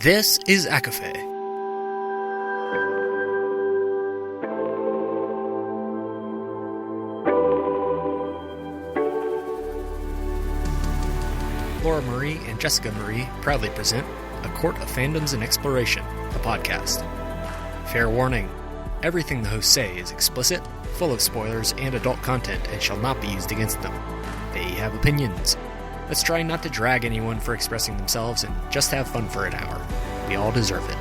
This is ACOFAE. Laura Marie and Jessica Marie proudly present A Court of Fandoms and Exploration, a podcast. Fair warning, everything the hosts say is explicit, full of spoilers and adult content and shall not be used against them. They have opinions. Let's try not to drag anyone for expressing themselves and just have fun for an hour. We all deserve it.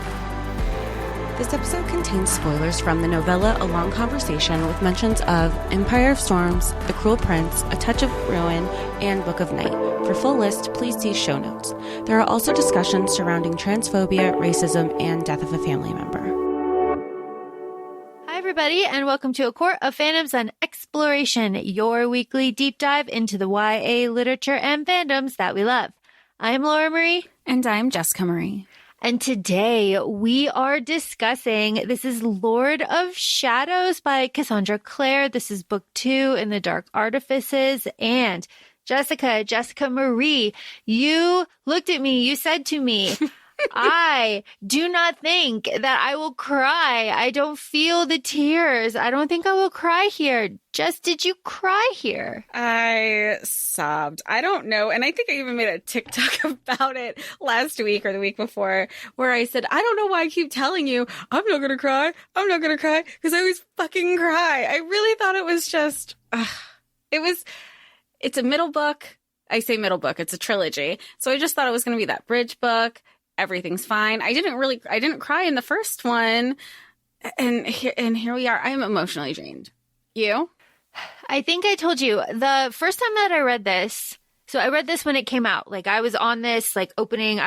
This episode contains spoilers from the novella A Long Conversation with mentions of Empire of Storms, The Cruel Prince, A Touch of Ruin, and Book of Night. For full list, please see show notes. There are also discussions surrounding transphobia, racism, and death of a family member. Hi, everybody, and welcome to A Court of Fandoms and Exploration, your weekly deep dive into the YA literature and fandoms that we love. I'm Laura Marie. And I'm Jessica Marie. And today we are discussing, this is Lord of Shadows by Cassandra Clare. This is book 2 in the Dark Artifices. And Jessica Marie, you looked at me, you said to me, I do not think that I will cry. I don't feel the tears. I don't think I will cry here. Did you cry here? I sobbed. I don't know. And I think I even made a TikTok about it last week or the week before where I said, I don't know why I keep telling you, I'm not going to cry. I'm not going to cry because I always fucking cry. I really thought it was just, it's a middle book. I say middle book. It's a trilogy. So I just thought it was going to be that bridge book. Everything's fine. I didn't cry in the first one. And here we are. I'm emotionally drained. You? I think I told you the first time that I read this. So I read this when it came out. Like I was on this, I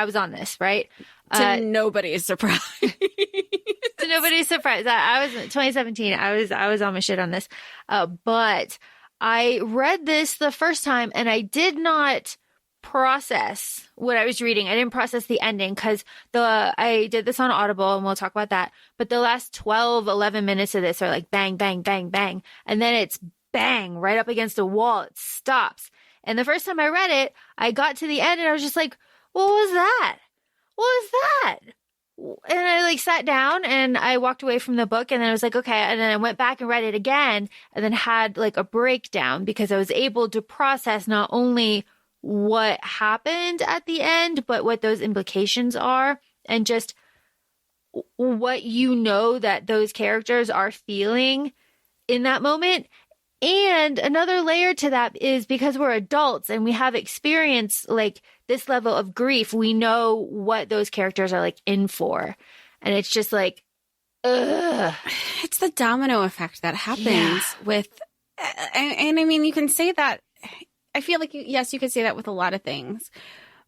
was on this, right? To nobody's surprise. To nobody's surprise. I was 2017. I was on my shit on this. But I read this the first time and I did not process what I was reading. I didn't process the ending because I did this on Audible and we'll talk about that. But the last 12, 11 minutes of this are like bang, bang, bang, bang. And then it's bang right up against a wall. It stops. And the first time I read it, I got to the end and I was just like, what was that? What was that? And I sat down and I walked away from the book and then I was like, okay. And then I went back and read it again and then had a breakdown because I was able to process not only what happened at the end, but what those implications are and just what that those characters are feeling in that moment. And another layer to that is because we're adults and we have experience this level of grief, we know what those characters are in for. And it's just ugh. It's the domino effect that happens with, and I mean, you can say that. I feel like, yes, you could say that with a lot of things,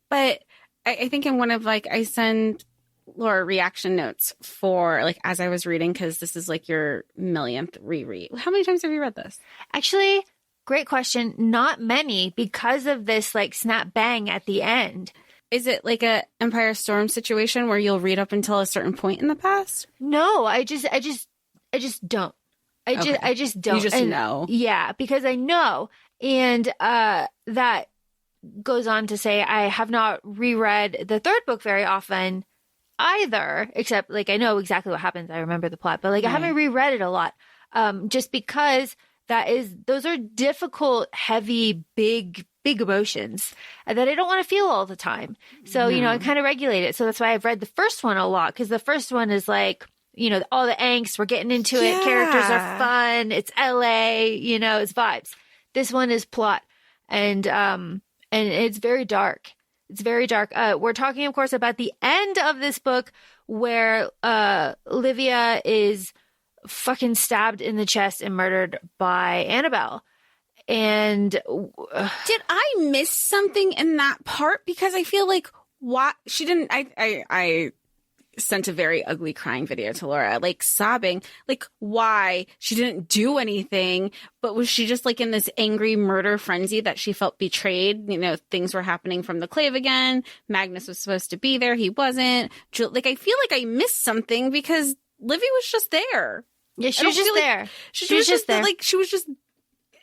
but I think in one of I send Laura reaction notes for as I was reading, because this is your millionth reread. How many times have you read this? Actually, great question. Not many because of this snap bang at the end. Is it a Empire Storm situation where you'll read up until a certain point in the past? No, I just don't. I just don't. You just know. Yeah, because I know. And that goes on to say I have not reread the third book very often either, except I know exactly what happens. I remember the plot, but I haven't reread it a lot just because those are difficult, heavy, big emotions that I don't want to feel all the time. So, I kind of regulate it. So that's why I've read the first one a lot, because the first one is all the angst, we're getting into it. Characters are fun. It's LA, it's vibes. This one is plot, and it's very dark. It's very dark. We're talking, of course, about the end of this book where Livia is fucking stabbed in the chest and murdered by Annabelle. And did I miss something in that part? Because I feel why she didn't. I sent a very ugly crying video to Laura, sobbing, why she didn't do anything, but was she just in this angry murder frenzy that she felt betrayed? Things were happening from the clave again. Magnus was supposed to be there. He wasn't. I feel I missed something because Livy was just there. Yeah, she was just there. She was just there. She was just,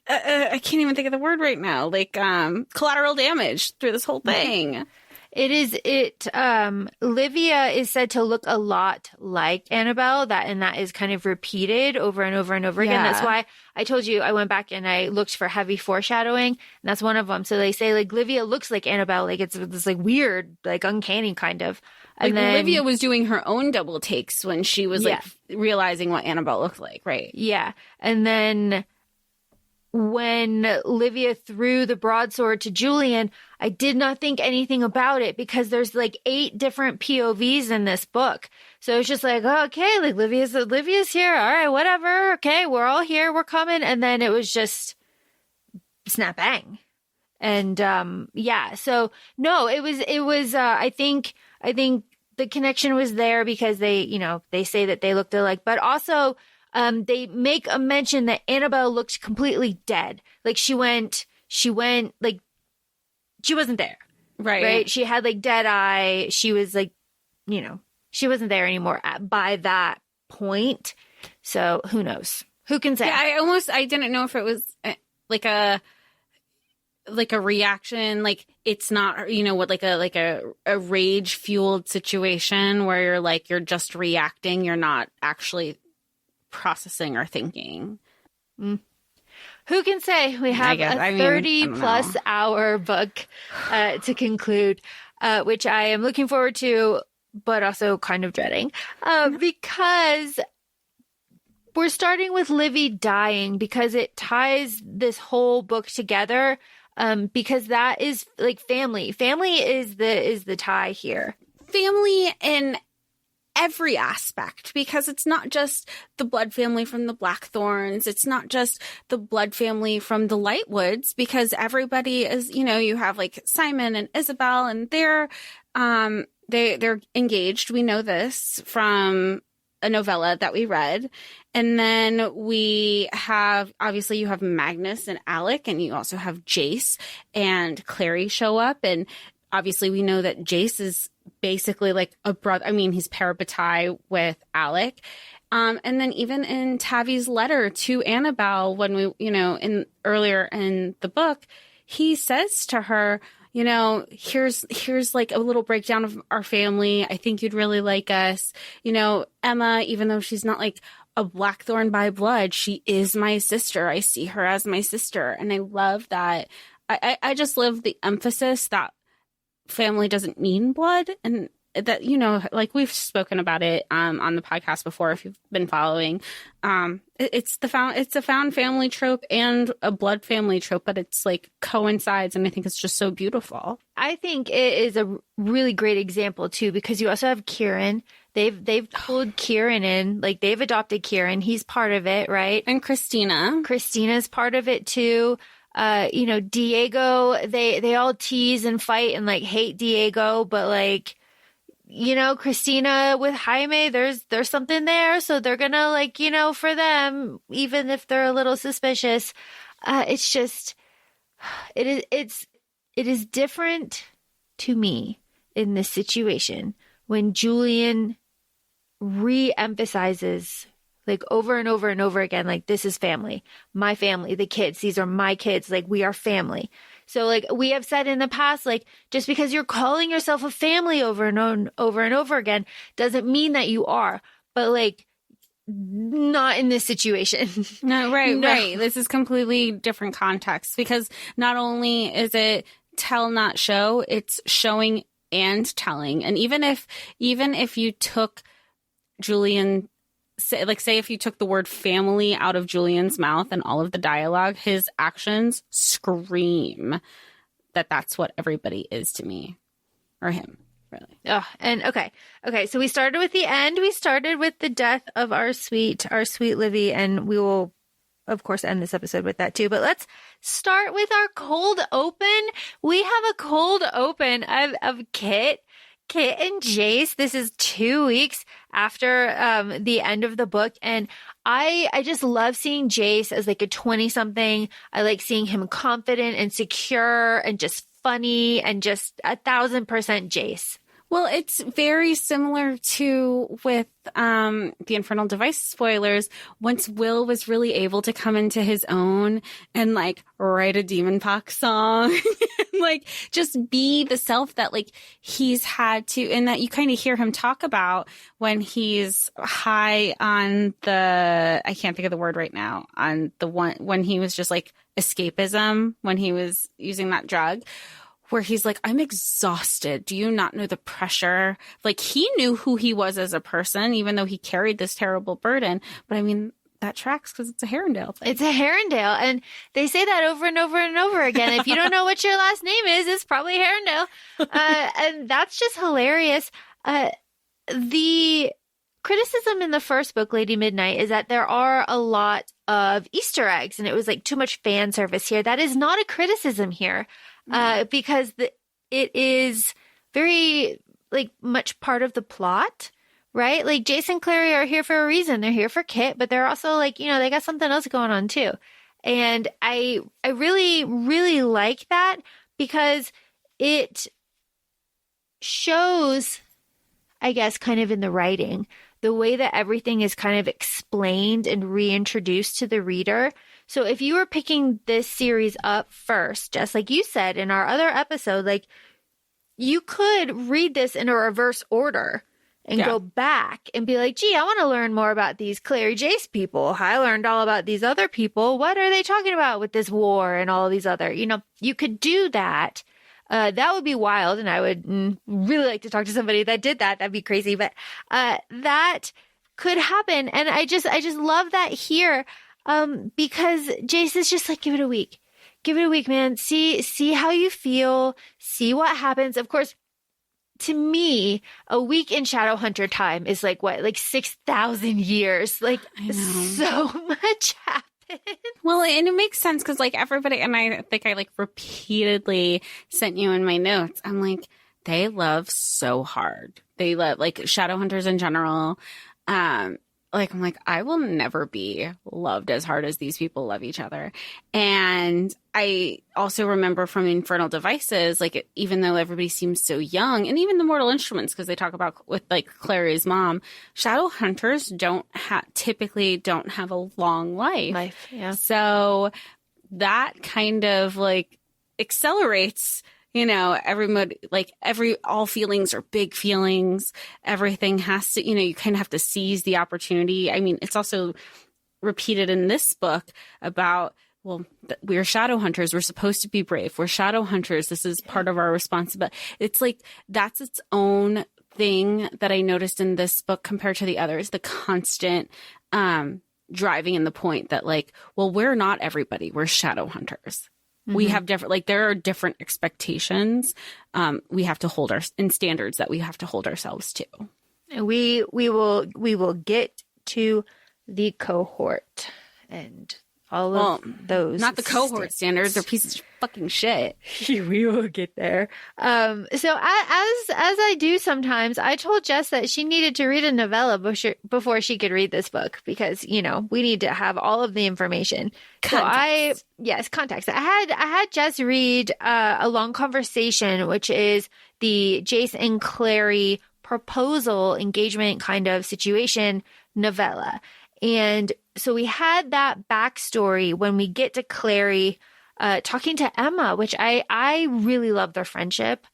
I can't even think of the word right now. Collateral damage through this whole thing. Livia is said to look a lot like Annabelle, and that is kind of repeated over and over and over again. Yeah. That's why I told you I went back and I looked for heavy foreshadowing, and that's one of them. So they say like Livia looks like Annabelle, like it's this like weird, like uncanny kind of. And like then Olivia was doing her own double takes when she was like realizing what Annabelle looked like, right? Yeah. And then when Livia threw the broadsword to Julian, I did not think anything about it because there's like 8 different POVs in this book. So it's just like, oh, okay, like Livia's here. All right, whatever. Okay, we're all here. We're coming. And then it was just snap bang. And so no, it was I think the connection was there because they say that they looked alike, but also they make a mention that Annabelle looked completely dead. Like she went like she wasn't there. Right. She had like dead eye. She was like, she wasn't there anymore by that point. So who knows? Who can say? Yeah, I didn't know if it was like a reaction, like it's not, what, like a rage fueled situation where you're just reacting. You're not actually processing or thinking. Who can say? We have a 30-plus hour book to conclude, which I am looking forward to, but also kind of dreading, because we're starting with Livy dying because it ties this whole book together, because that is like family. Family is the tie here. Family in every aspect, because it's not just the blood family from the Blackthorns. It's not just the blood family from the Lightwoods, because everybody is, you have like Simon and Isabel, and they're engaged. We know this from a novella that we read. And then we have, obviously you have Magnus and Alec, and you also have Jace and Clary show up. And obviously we know that Jace is basically like a brother. I mean, he's parabatai with Alec. And then even in Tavi's letter to Annabelle, when we, earlier in the book, he says to her, here's like a little breakdown of our family. I think you'd really like us. Emma, even though she's not like a Blackthorn by blood, she is my sister. I see her as my sister. And I love that. I just love the emphasis that family doesn't mean blood, and that, like we've spoken about it on the podcast before, if you've been following. It's a found family trope and a blood family trope, but it's like coincides, and I think it's just so beautiful. I think it is a really great example too, because you also have Kieran. They've pulled Kieran in, like they've adopted Kieran. He's part of it, right? And Christina's part of it too. Diego, they all tease and fight and like hate Diego, but like, Cristina with Jaime, there's something there. So they're gonna like, for them, even if they're a little suspicious, it's just, it is different to me in this situation when Julian re-emphasizes like over and over and over again, like, this is family, my family, the kids, these are my kids, like, we are family. So like we have said in the past, like, just because you're calling yourself a family over and over again doesn't mean that you are, but like, not in this situation. No, right. This is completely different context, because not only is it tell, not show, it's showing and telling. And even if you took Julian, say if you took the word family out of Julian's mouth and all of the dialogue, his actions scream that that's what everybody is to me, or him, really. Oh, and okay. So we started with the end. We started with the death of our sweet Livy, and we will, of course, end this episode with that too. But let's start with our cold open. We have a cold open of Kit and Jace. This is 2 weeks after the end of the book, and I just love seeing Jace as like a 20-something. I like seeing him confident and secure and just funny and just 1,000% Jace. Well, it's very similar to with the Infernal Device spoilers. Once Will was really able to come into his own and like write a Demon Pox song and like just be the self that like he's had to, and that you kind of hear him talk about when he's high on the, I can't think of the word right now, on the one when he was just like escapism, when he was using that drug, where he's like, I'm exhausted. Do you not know the pressure? Like, he knew who he was as a person, even though he carried this terrible burden. But I mean, that tracks because it's a Herondale thing. It's a Herondale. And they say that over and over and over again. If you don't know what your last name is, it's probably Herondale. And that's just hilarious. The criticism in the first book, Lady Midnight, is that there are a lot of Easter eggs, and it was like too much fan service here. That is not a criticism here. Because it is very like much part of the plot, right? Like Jace and Clary are here for a reason. They're here for Kit, but they're also like, you know, they got something else going on too. And I really, really like that because it shows, I guess, kind of in the writing, the way that everything is kind of explained and reintroduced to the reader. So if you were picking this series up first, just like you said in our other episode, like you could read this in a reverse order and go back and be like, gee, I want to learn more about these Clary Jace people. I learned all about these other people. What are they talking about with this war and all these other, you know, you could do that. That would be wild. And I would really like to talk to somebody that did that. That'd be crazy. But that could happen. And I just love that here. Because Jace is just like, give it a week. Give it a week, man. See how you feel. See what happens. Of course, to me, a week in Shadowhunter time is like what? Like 6,000 years. Like so much happened. Well, and it makes sense because like everybody, and I think I like repeatedly sent you in my notes. I'm like, they love so hard. They love like Shadowhunters in general. Like, I'm like, I will never be loved as hard as these people love each other. And I also remember from Infernal Devices, like, even though everybody seems so young, and even the Mortal Instruments, because they talk about with, like, Clary's mom, Shadowhunters typically don't have a long life. Yeah. So that kind of, like, accelerates, you know, all feelings are big feelings. Everything has to, you know, you kind of have to seize the opportunity. I mean, it's also repeated in this book about, well, we're shadow hunters. We're supposed to be brave. We're shadow hunters. This is part of our responsibility. It's like, that's its own thing that I noticed in this book compared to the others, the constant, driving in the point that like, well, we're not everybody. We're shadow hunters. We have different, like, there are different expectations we have to hold and standards that we have to hold ourselves to. We will get to the cohort and all of those. Not the cohort standards. They're pieces of fucking shit. We will get there. So as I do sometimes, I told Jess that she needed to read a novella before she could read this book because, you know, we need to have all of the information. Context. Context. I had Jess read A Long Conversation, which is the Jace and Clary proposal engagement kind of situation novella. And so we had that backstory when we get to Clary talking to Emma, which I really love their friendship.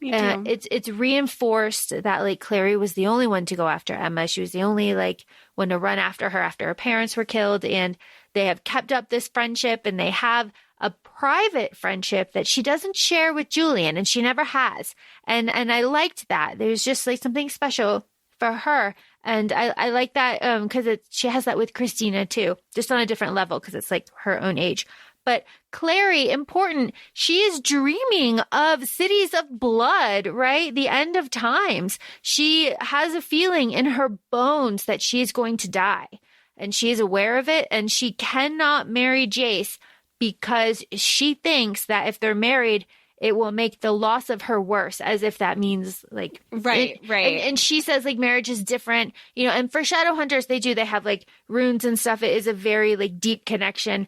Me too. It's reinforced that like Clary was the only one to go after Emma. She was the only like one to run after her parents were killed, and they have kept up this friendship, and they have a private friendship that she doesn't share with Julian, and she never has. And I liked that. There's just like something special for her. And I like that because she has that with Cristina too, just on a different level because it's like her own age. But Clary, important, she is dreaming of cities of blood, right? The end of times. She has a feeling in her bones that she is going to die. And she is aware of it. And she cannot marry Jace because she thinks that if they're married, it will make the loss of her worse, as if that means like right. And she says like marriage is different, you know. And for Shadowhunters, they have like runes and stuff. It is a very like deep connection,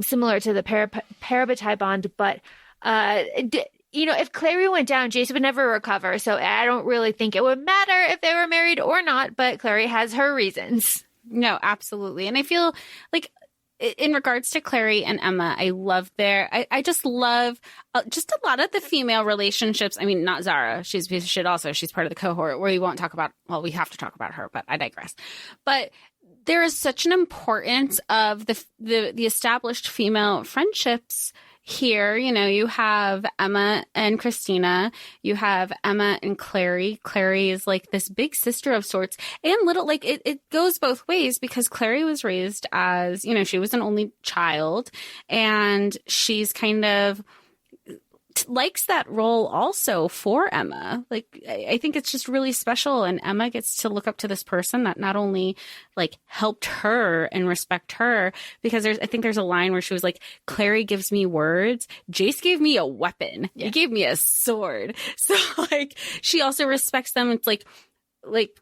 similar to the Parabatai bond. But if Clary went down, Jace would never recover. So I don't really think it would matter if they were married or not, but Clary has her reasons. No, absolutely. And I feel like in regards to Clary and Emma, I love I just love just a lot of the female relationships. I mean, not Zara. She's a piece of shit also. She's part of the cohort where we won't talk about, well, we have to talk about her, but I digress. But there is such an importance of the established female friendships here. You have Emma and Cristina. You have Emma and Clary. Clary is like this big sister of sorts, and little, like it goes both ways, because Clary was raised as, she was an only child, and she's kind of likes that role also for Emma. Like, I think it's just really special, and Emma gets to look up to this person that not only like helped her and respect her, because I think there's a line where she was like, Clary gives me words, Jace gave me a weapon. Yeah. He gave me a sword. So like, she also respects them. It's like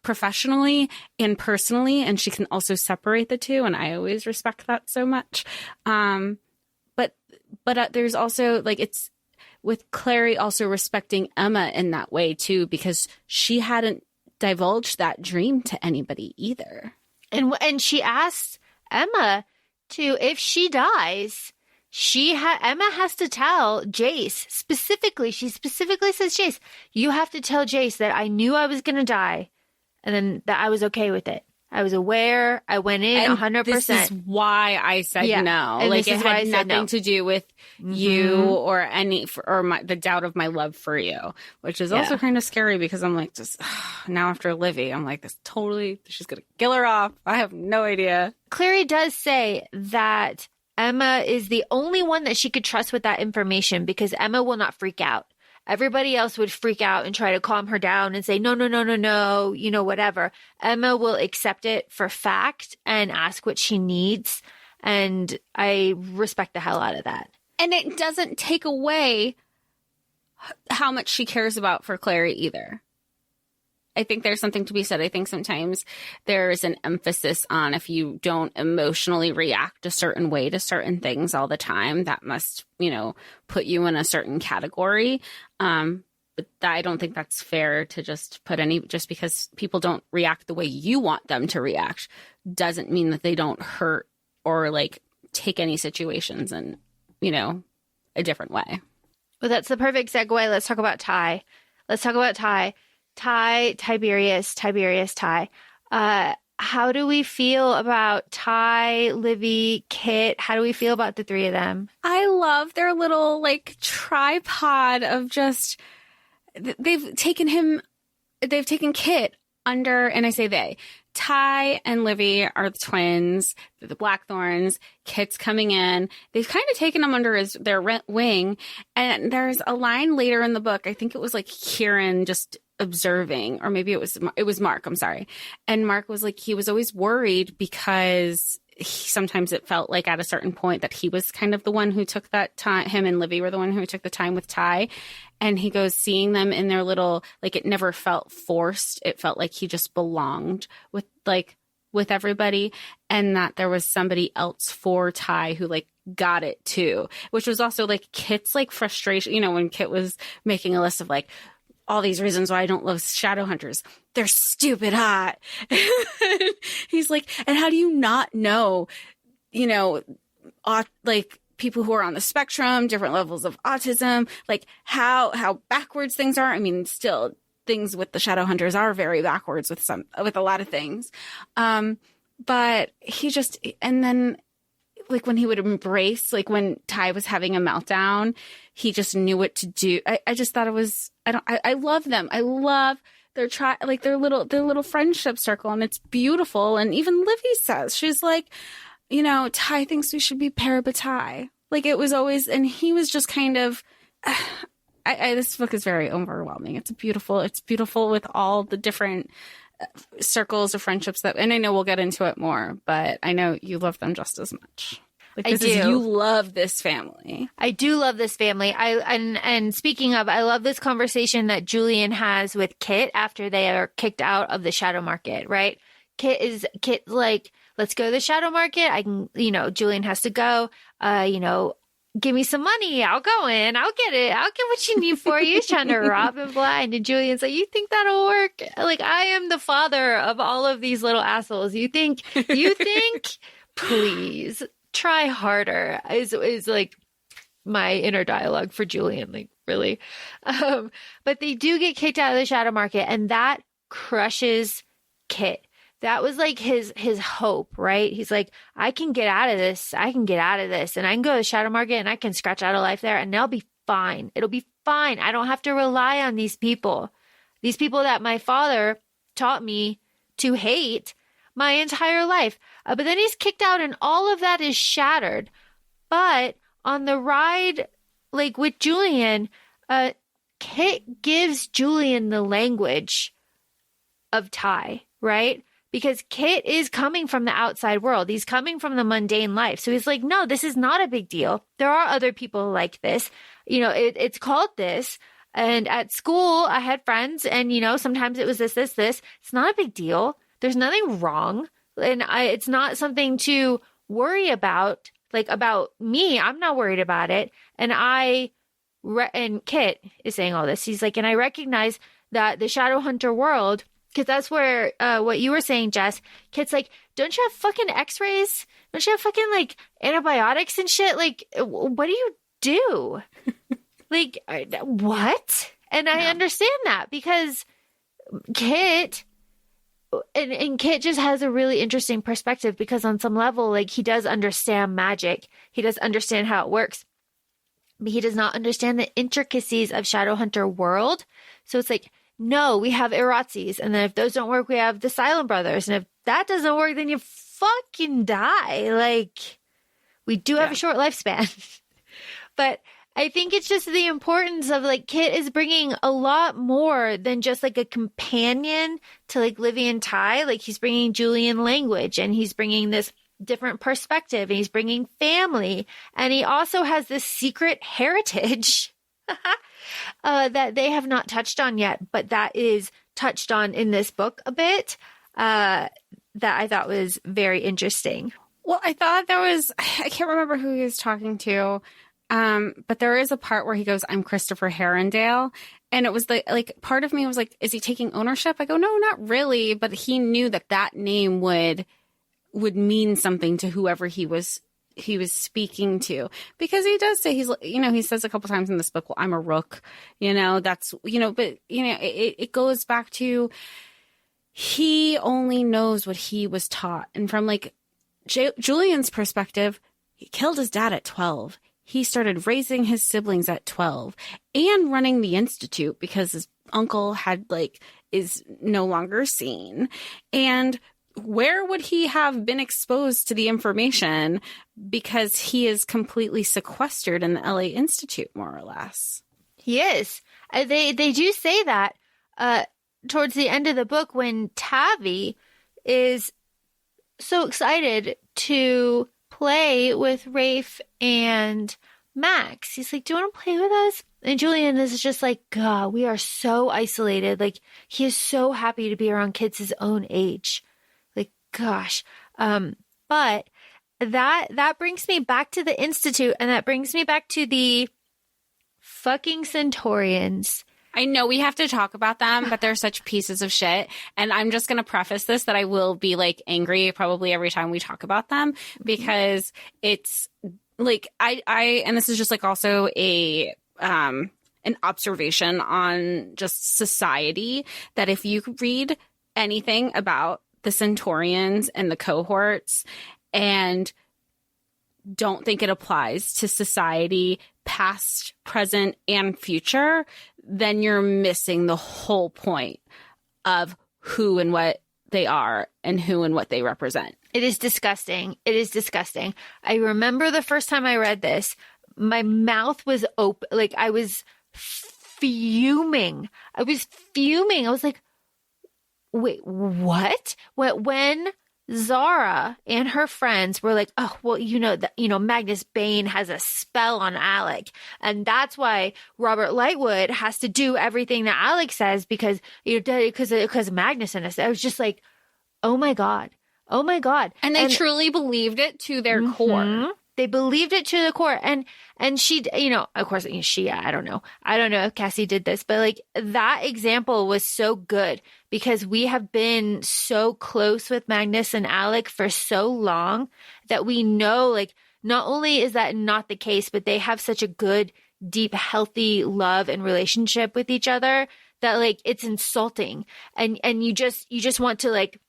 professionally and personally, and she can also separate the two, and I always respect that so much. But there's also like, it's with Clary also respecting Emma in that way too, because she hadn't divulged that dream to anybody either. And she asked Emma to, if she dies, Emma has to tell Jace specifically. She specifically says, Jace, you have to tell Jace that I knew I was going to die, and then that I was okay with it. I was aware. I went in 100%. This is why I said no. And like, it had nothing to do with you or the doubt of my love for you, which is also kind of scary, because I'm like, just now after Livy, I'm like, she's going to kill her off. I have no idea. Clary does say that Emma is the only one that she could trust with that information, because Emma will not freak out. Everybody else would freak out and try to calm her down and say, no, whatever. Emma will accept it for fact and ask what she needs. And I respect the hell out of that. And it doesn't take away how much she cares about for Clary either. I think there's something to be said. I think sometimes there's an emphasis on, if you don't emotionally react a certain way to certain things all the time, that must, put you in a certain category. But I don't think that's fair to just put just because people don't react the way you want them to react doesn't mean that they don't hurt or like take any situations in, a different way. Well, that's the perfect segue. Let's talk about Ty. Tiberius, Ty. How do we feel about Ty, Livy, Kit? How do we feel about the three of them? I love their little like tripod of just, they've taken Kit under, and I say they, Ty and Livy are the twins, the Blackthorns. Kit's coming in. They've kind of taken them under their wing. And there's a line later in the book, I think it was like Kieran just observing, or maybe it was Mark, I'm sorry. And Mark was like, he was always worried because sometimes it felt like at a certain point that he was kind of the one who took that time, him and Livy were the one who took the time with Ty. And he goes, seeing them in their little, like, it never felt forced. It felt like he just belonged with everybody, and that there was somebody else for Ty who like got it too, which was also like Kit's like frustration, when Kit was making a list of like all these reasons why I don't love shadow hunters. They're stupid hot. He's like, and how do you not know, like people who are on the spectrum, different levels of autism, like how backwards things are. I mean, still things with the shadow hunters are very backwards with a lot of things. But he just, and then like when he would embrace, like when Ty was having a meltdown, he just knew what to do. I just thought it was, I love them. I love their their little friendship circle, and it's beautiful. And even Livy says, she's like, Ty thinks we should be parabatai. Like it was always, and he was just kind of, this book is very overwhelming. It's beautiful with all the different circles of friendships and I know we'll get into it more, but I know you love them just as much. Like I do. You love this family. I do love this family. And speaking of, I love this conversation that Julian has with Kit after they are kicked out of the shadow market, right? Kit like, let's go to the shadow market. I can, Julian has to go. give me some money. I'll go in. I'll get it. I'll get what you need for you. He's trying to rob him blind. And Julian's like, you think that'll work? Like, I am the father of all of these little assholes. You think, please try harder is like my inner dialogue for Julian. Like, really. But they do get kicked out of the shadow market, and that crushes Kit. That was like his hope, right? He's like, I can get out of this. I can get out of this, and I can go to the shadow market and I can scratch out a life there, and they'll be fine. It'll be fine. I don't have to rely on these people that my father taught me to hate my entire life. But then he's kicked out, and all of that is shattered. But on the ride, like with Julian, Kit gives Julian the language of Ty, right? Because Kit is coming from the outside world. He's coming from the mundane life. So he's like, no, this is not a big deal. There are other people like this. You know, it's called this. And at school, I had friends, and, you know, sometimes it was this. It's not a big deal. There's nothing wrong. And it's not something to worry about. Like, about me, I'm not worried about it. And and Kit is saying all this. He's like, and I recognize that the shadow hunter world, because that's where, what you were saying, Jess, Kit's like, don't you have fucking x-rays? Don't you have fucking, like, antibiotics and shit? Like, what do you do? Like, what? And I understand that, because Kit, and Kit just has a really interesting perspective, because on some level, like, he does understand magic. He does understand how it works. But he does not understand the intricacies of Shadowhunter world. So it's like, no, we have Eratzis, and then if those don't work, we have the Silent Brothers, and if that doesn't work, then you fucking die. Like, we do have a short lifespan. But I think it's just the importance of, like, Kit is bringing a lot more than just, like, a companion to, like, Livy and Ty. Like, he's bringing Julian language, and he's bringing this different perspective, and he's bringing family, and he also has this secret heritage that they have not touched on yet, but that is touched on in this book a bit, that I thought was very interesting. Well, I thought I can't remember who he was talking to, but there is a part where he goes, I'm Christopher Herondale. And it was like part of me was like, is he taking ownership? I go, no, not really. But he knew that name would mean something to whoever he was speaking to, because he does say, he says a couple times in this book, well, I'm a rook, that's, but, it goes back to, he only knows what he was taught. And from like Julian's perspective, he killed his dad at 12. He started raising his siblings at 12 and running the institute because his uncle is no longer seen. And where would he have been exposed to the information, because he is completely sequestered in the LA Institute, more or less? He is. They do say that towards the end of the book, when Tavi is so excited to play with Rafe and Max. He's like, do you want to play with us? And Julian is just like, God, we are so isolated. Like, he is so happy to be around kids his own age. Gosh. But that brings me back to the Institute, and that brings me back to the fucking Centaurians. I know we have to talk about them, but they're such pieces of shit. And I'm just going to preface this that I will be like angry probably every time we talk about them, because it's like, and this is just like also an observation on just society, that if you read anything about the Centaurians and the cohorts and don't think it applies to society, past, present, and future, then you're missing the whole point of who and what they are and who and what they represent. It is disgusting. It is disgusting. I remember the first time I read this, my mouth was open. Like, I was fuming. I was like, wait, what? When Zara and her friends were like, oh, well, Magnus Bane has a spell on Alec, and that's why Robert Lightwood has to do everything that Alec says because Magnus in us. I was just like, oh my God. And they truly believed it to their core. they believed it to the core. And she, you know, of course, I don't know if Cassie did this, but like that example was so good because we have been so close with Magnus and Alec for so long that we know, like, not only is that not the case, but they have such a good, deep, healthy love and relationship with each other that like it's insulting. And you just want to like,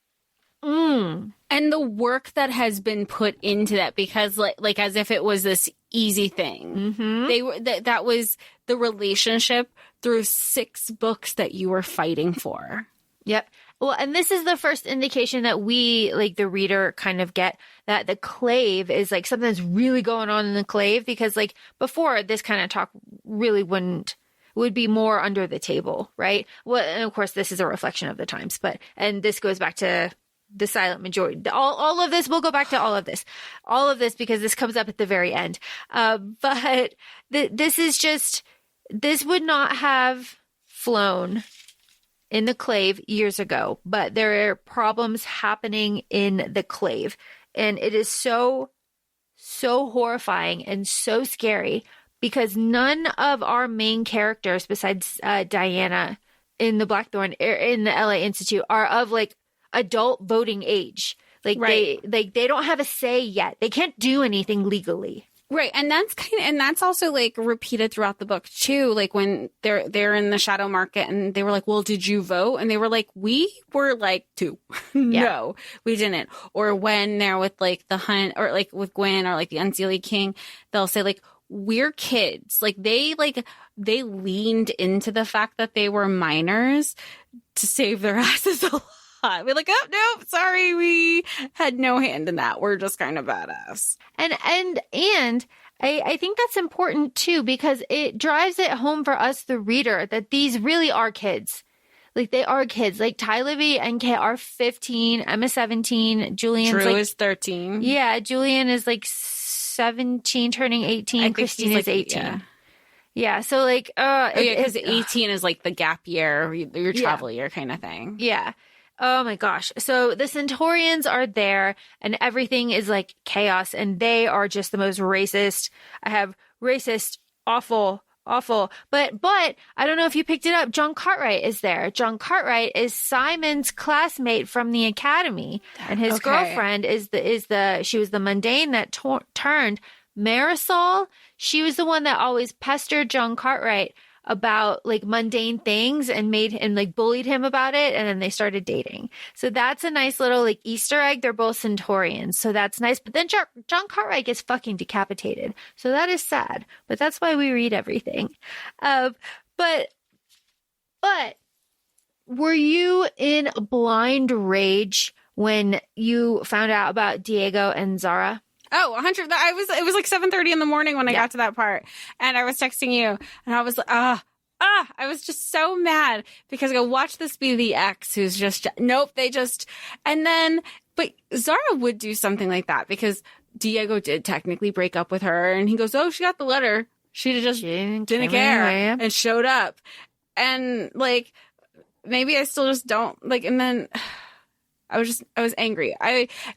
And the work that has been put into that, because like as if it was this easy thing. Mm-hmm. They were that was the relationship through 6 books that you were fighting for. Yep. Well, and this is the first indication that we, like the reader, kind of get that the clave is like something's really going on in the clave, because like before this kind of talk really would be more under the table, right? Well, and of course this is a reflection of the times, and this goes back to the silent majority. All of this, we'll go back to all of this because this comes up at the very end. But this would not have flown in the clave years ago, but there are problems happening in the clave. And it is so, so horrifying and so scary because none of our main characters besides Diana in the Blackthorn, in the LA Institute, are of like adult voting age. Like right. they don't have a say yet. They can't do anything legally. Right. And that's also like repeated throughout the book too. Like when they're in the shadow market and they were like, well, did you vote? And they were like, we were like 2. No, we didn't. Or when they're with like the hunt or like with Gwen or like the Unseelie King, they'll say like, we're kids. Like they leaned into the fact that they were minors to save their asses a lot. We're like, oh, no, sorry. We had no hand in that. We're just kind of badass. And I think that's important too, because it drives it home for us, the reader, that these really are kids. Like they are kids. Like Ty, Libby, and Kay are 15, Emma 17, Julian's Drew like, is 13. Yeah, Julian is like 17, turning 18. Christina is 18. Yeah, so like, because 18 is like the gap year, your travel year kind of thing. Yeah. Oh my gosh. So the Centaurians are there and everything is like chaos and they are just the most racist. I have racist, awful. But I don't know if you picked it up. John Cartwright is there. John Cartwright is Simon's classmate from the academy, and his girlfriend she was the mundane that turned Marisol. She was the one that always pestered John Cartwright about like mundane things and like bullied him about it. And then they started dating. So that's a nice little like Easter egg. They're both Centaurians. So that's nice. But then John Cartwright gets fucking decapitated. So that is sad, but that's why we read everything. But were you in blind rage when you found out about Diego and Zara? Oh, 100. It was like 7:30 in the morning when I got to that part, and I was texting you, and I was like, I was just so mad because I go, watch this be the ex who's just, nope, but Zara would do something like that because Diego did technically break up with her, and he goes, oh, she got the letter. She just didn't care and showed up. And like, maybe I still just don't like, and then I was angry.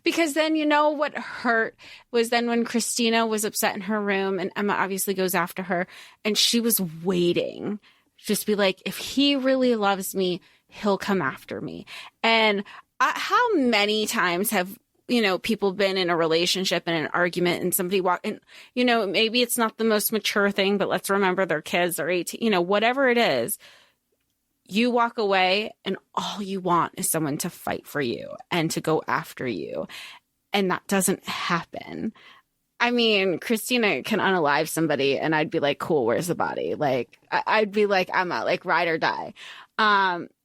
Because then, you know, what hurt was then when Cristina was upset in her room and Emma obviously goes after her and she was waiting. Just be like, if he really loves me, he'll come after me. And how many times have, you know, people been in a relationship and an argument and somebody and, you know, maybe it's not the most mature thing, but let's remember their kids are 18, you know, whatever it is. You walk away and all you want is someone to fight for you and to go after you. And that doesn't happen. I mean, Cristina can unalive somebody and I'd be like, cool, where's the body? Like, I'd be like, Emma, like ride or die.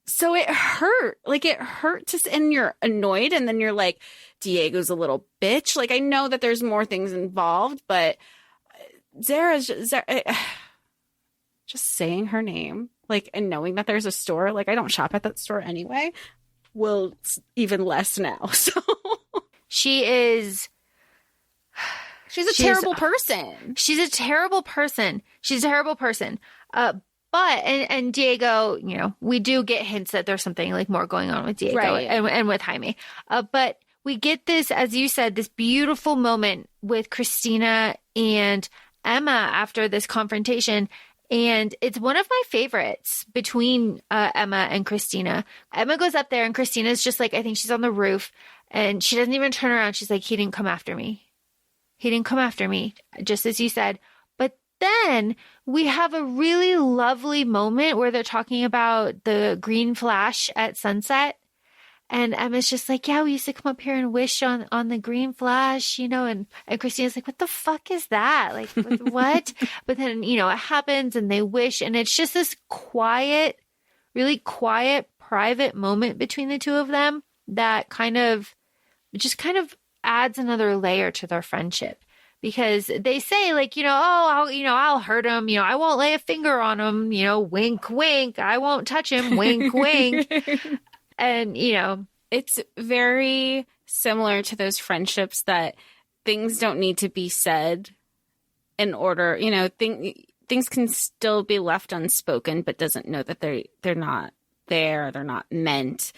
So it hurt. Like it hurt just, and you're annoyed. And then you're like, Diego's a little bitch. Like I know that there's more things involved, but Zara, just saying her name. Like, and knowing that there's a store, like I don't shop at that store anyway, will even less now. So she's a terrible person. She's a terrible person. But Diego, you know, we do get hints that there's something like more going on with Diego and with Jaime. But we get this, as you said, this beautiful moment with Cristina and Emma after this confrontation. And it's one of my favorites between Emma and Cristina. Emma goes up there and Christina's just like, I think she's on the roof, and she doesn't even turn around. She's like, he didn't come after me. He didn't come after me, just as you said. But then we have a really lovely moment where they're talking about the green flash at sunset. And Emma's just like, yeah, we used to come up here and wish on the green flash, you know, and Christina's like, what the fuck is that? Like, what? But then, you know, it happens and they wish. And it's just this quiet, really quiet, private moment between the two of them that kind of adds another layer to their friendship. Because they say, like, you know, I'll hurt him. You know, I won't lay a finger on him. You know, wink, wink. I won't touch him. Wink, wink. And, you know, it's very similar to those friendships that things don't need to be said in order, you know, things can still be left unspoken, but doesn't know that they're not there. They're not meant.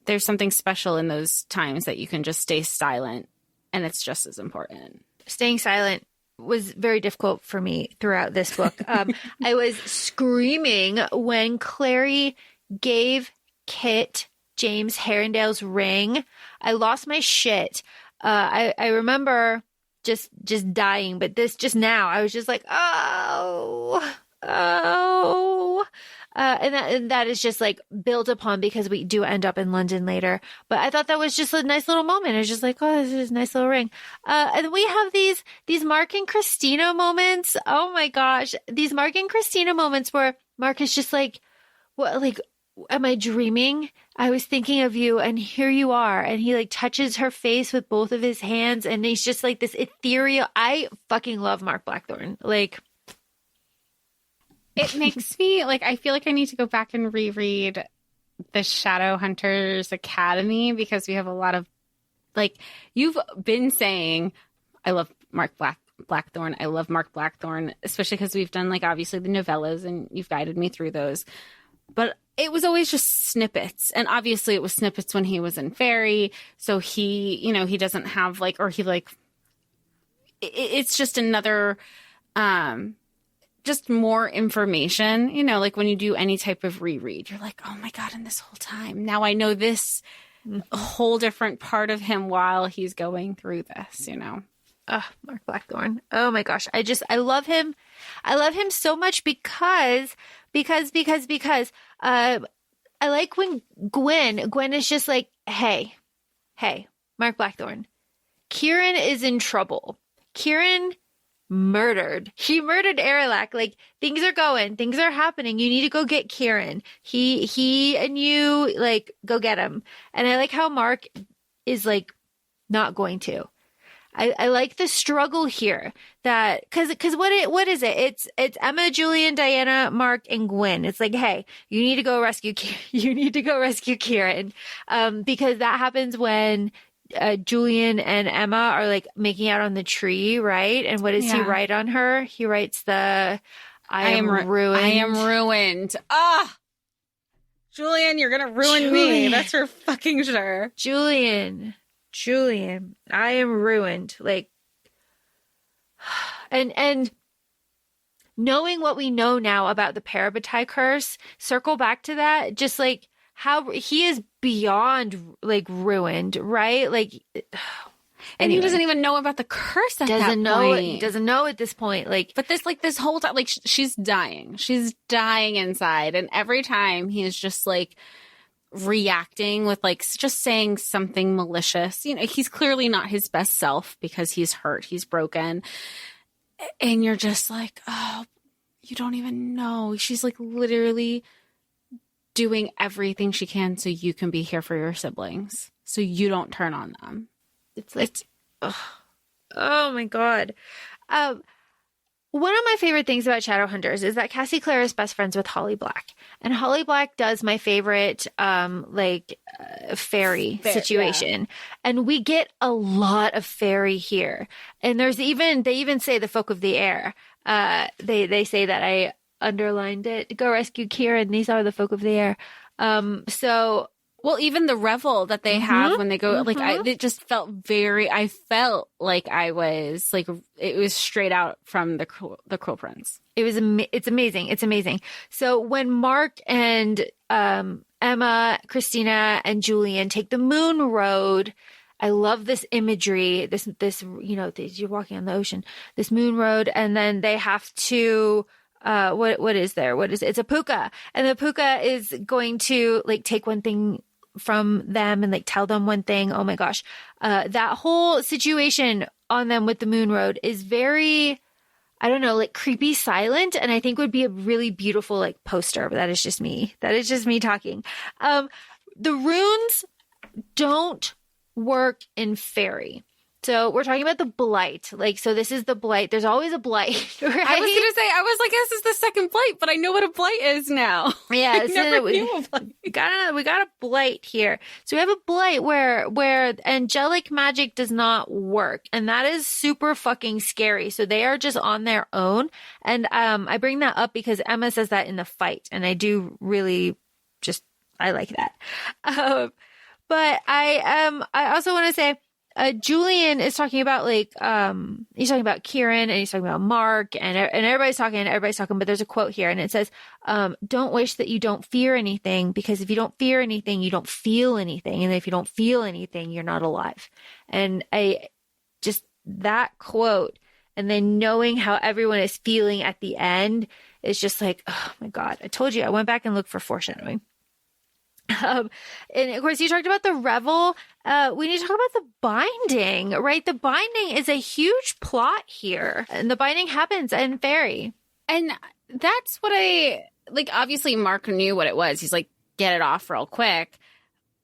There's something special in those times that you can just stay silent, and it's just as important. Staying silent was very difficult for me throughout this book. I was screaming when Clary gave Kit James Herondale's ring. I lost my shit. I remember just dying, but this just now, I was just like, oh. And that is just like built upon because we do end up in London later. But I thought that was just a nice little moment. It was just like, oh, this is a nice little ring. And we have these Mark and Cristina moments. Oh my gosh. These Mark and Cristina moments where Mark is just like, what, like, am I dreaming? I was thinking of you and here you are. And he like touches her face with both of his hands. And he's just like this ethereal. I fucking love Mark Blackthorn. Like, it makes me like, I feel like I need to go back and reread the Shadowhunters Academy, because we have a lot of, like, you've been saying, I love Mark Blackthorn. I love Mark Blackthorn, especially because we've done, like, obviously the novellas and you've guided me through those. But it was always just snippets. And obviously it was snippets when he was in Faerie. So he, you know, he doesn't have like, or he like, it's just another, just more information, you know, like when you do any type of reread, you're like, oh my God, and this whole time, now I know this whole different part of him while he's going through this, you know. Mark Blackthorn. Oh my gosh. I love him. I love him so much because I like when Gwen is just like, hey, Mark Blackthorn, Kieran is in trouble. Kieran murdered. He murdered Erelak. Like, things are happening. You need to go get Kieran. He and you, like, go get him. And I like how Mark is like not going to. I like the struggle here that, cause what is it? It's Emma, Julian, Diana, Mark, and Gwen. It's like, hey, you need to go rescue Kieran. Because that happens when Julian and Emma are like making out on the tree, right? And what does he write on her? He writes I am ruined. I am ruined. Julian, you're gonna ruin me. That's for fucking sure. Julian, I am ruined. Like, and knowing what we know now about the Parabatai curse, circle back to that, just like how he is beyond like ruined, right? Like, and he doesn't even know about the curse at that point. He doesn't know at this point. Like, but this whole time, like, she's dying. She's dying inside, and every time he is just like reacting with like just saying something malicious. You know, he's clearly not his best self because he's hurt, he's broken, and you're just like, oh, you don't even know. She's like literally doing everything she can so you can be here for your siblings, so you don't turn on them. It's like, oh my God. One of my favorite things about Shadowhunters is that Cassie Clare is best friends with Holly Black. And Holly Black does my favorite, faerie situation. Yeah. And we get a lot of faerie here. And they even say the folk of the air. They say that I underlined it. Go rescue Kieran. These are the folk of the air. So Well, even the revel that they have when they go, like, it just felt I felt like I was, like, it was straight out from the Cruel Prince. It's amazing. It's amazing. So when Mark and Emma, Cristina, and Julian take the moon road, I love this imagery, this, you're walking on the ocean, this moon road, and then they have to, what is there? It's a puka. And the puka is going to, like, take one thing from them and, like, tell them one thing. Oh my gosh. That whole situation on them with the moon road is very, I don't know, like, creepy silent. And I think would be a really beautiful, like, poster, but that is just me. That is just me talking. The runes don't work in faerie. So we're talking about the blight. Like, so this is the blight. There's always a blight, right? I was going to say, I was like, this is the second blight, but I know what a blight is now. Yeah. I never knew a blight. We got a blight here. So we have a blight where angelic magic does not work. And that is super fucking scary. So they are just on their own. And I bring that up because Emma says that in the fight. And I do really I like that. But I also want to say, Julian is talking about, like, he's talking about Kieran and he's talking about Mark and everybody's talking, but there's a quote here and it says, don't wish that you don't fear anything, because if you don't fear anything, you don't feel anything. And if you don't feel anything, you're not alive. And that quote, and then knowing how everyone is feeling at the end is just like, oh my God, I told you, I went back and looked for foreshadowing. And of course, you talked about the revel. We need to talk about the binding, right? The binding is a huge plot here, and the binding happens in faerie. And that's what obviously Mark knew what it was. He's like, get it off real quick.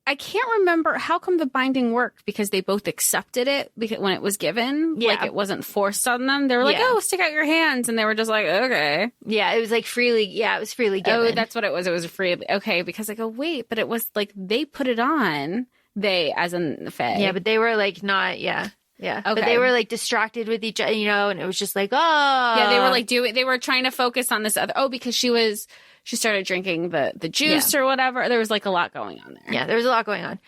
I can't remember how come the binding worked, because they both accepted it when it was given. Yeah. Like, it wasn't forced on them. They were like, oh, stick out your hands. And they were just like, okay. Yeah, it was like freely. Yeah, it was freely given. Oh, that's what it was. It was freely. Okay, because I go, wait, but it was like they put it on. They, as in the fae. Yeah, but they were like not, yeah. Yeah. Okay. But they were like distracted with each other, and it was just like, oh. Yeah, they were like they were trying to focus on this other, because she started drinking the juice or whatever. There was like a lot going on there. Yeah, there was a lot going on.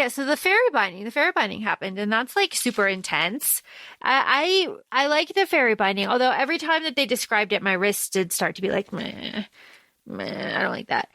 So the faerie binding happened, and that's like super intense. I like the faerie binding, although every time that they described it, my wrists did start to be like, meh, I don't like that.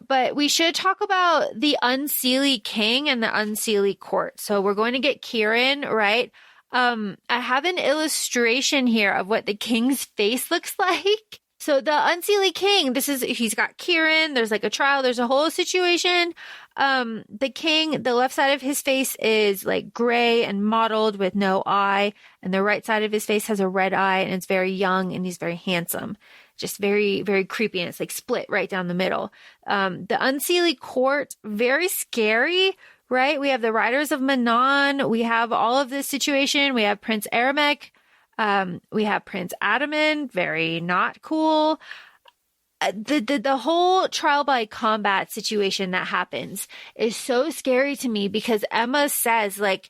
But we should talk about the unseelie king and the unseelie court. So we're going to get Kieran, right? I have an illustration here of what the king's face looks like. So the unseelie king, he's got Kieran, there's like a trial, there's a whole situation. The king, the left side of his face is like gray and mottled with no eye. And the right side of his face has a red eye, and it's very young and he's very handsome. Just very, very creepy. And it's like split right down the middle. The unseelie court, very scary, right? We have the Riders of Manon. We have all of this situation. We have Prince Aramek. We have Prince Adaman, very not cool. The whole trial by combat situation that happens is so scary to me, because Emma says, like,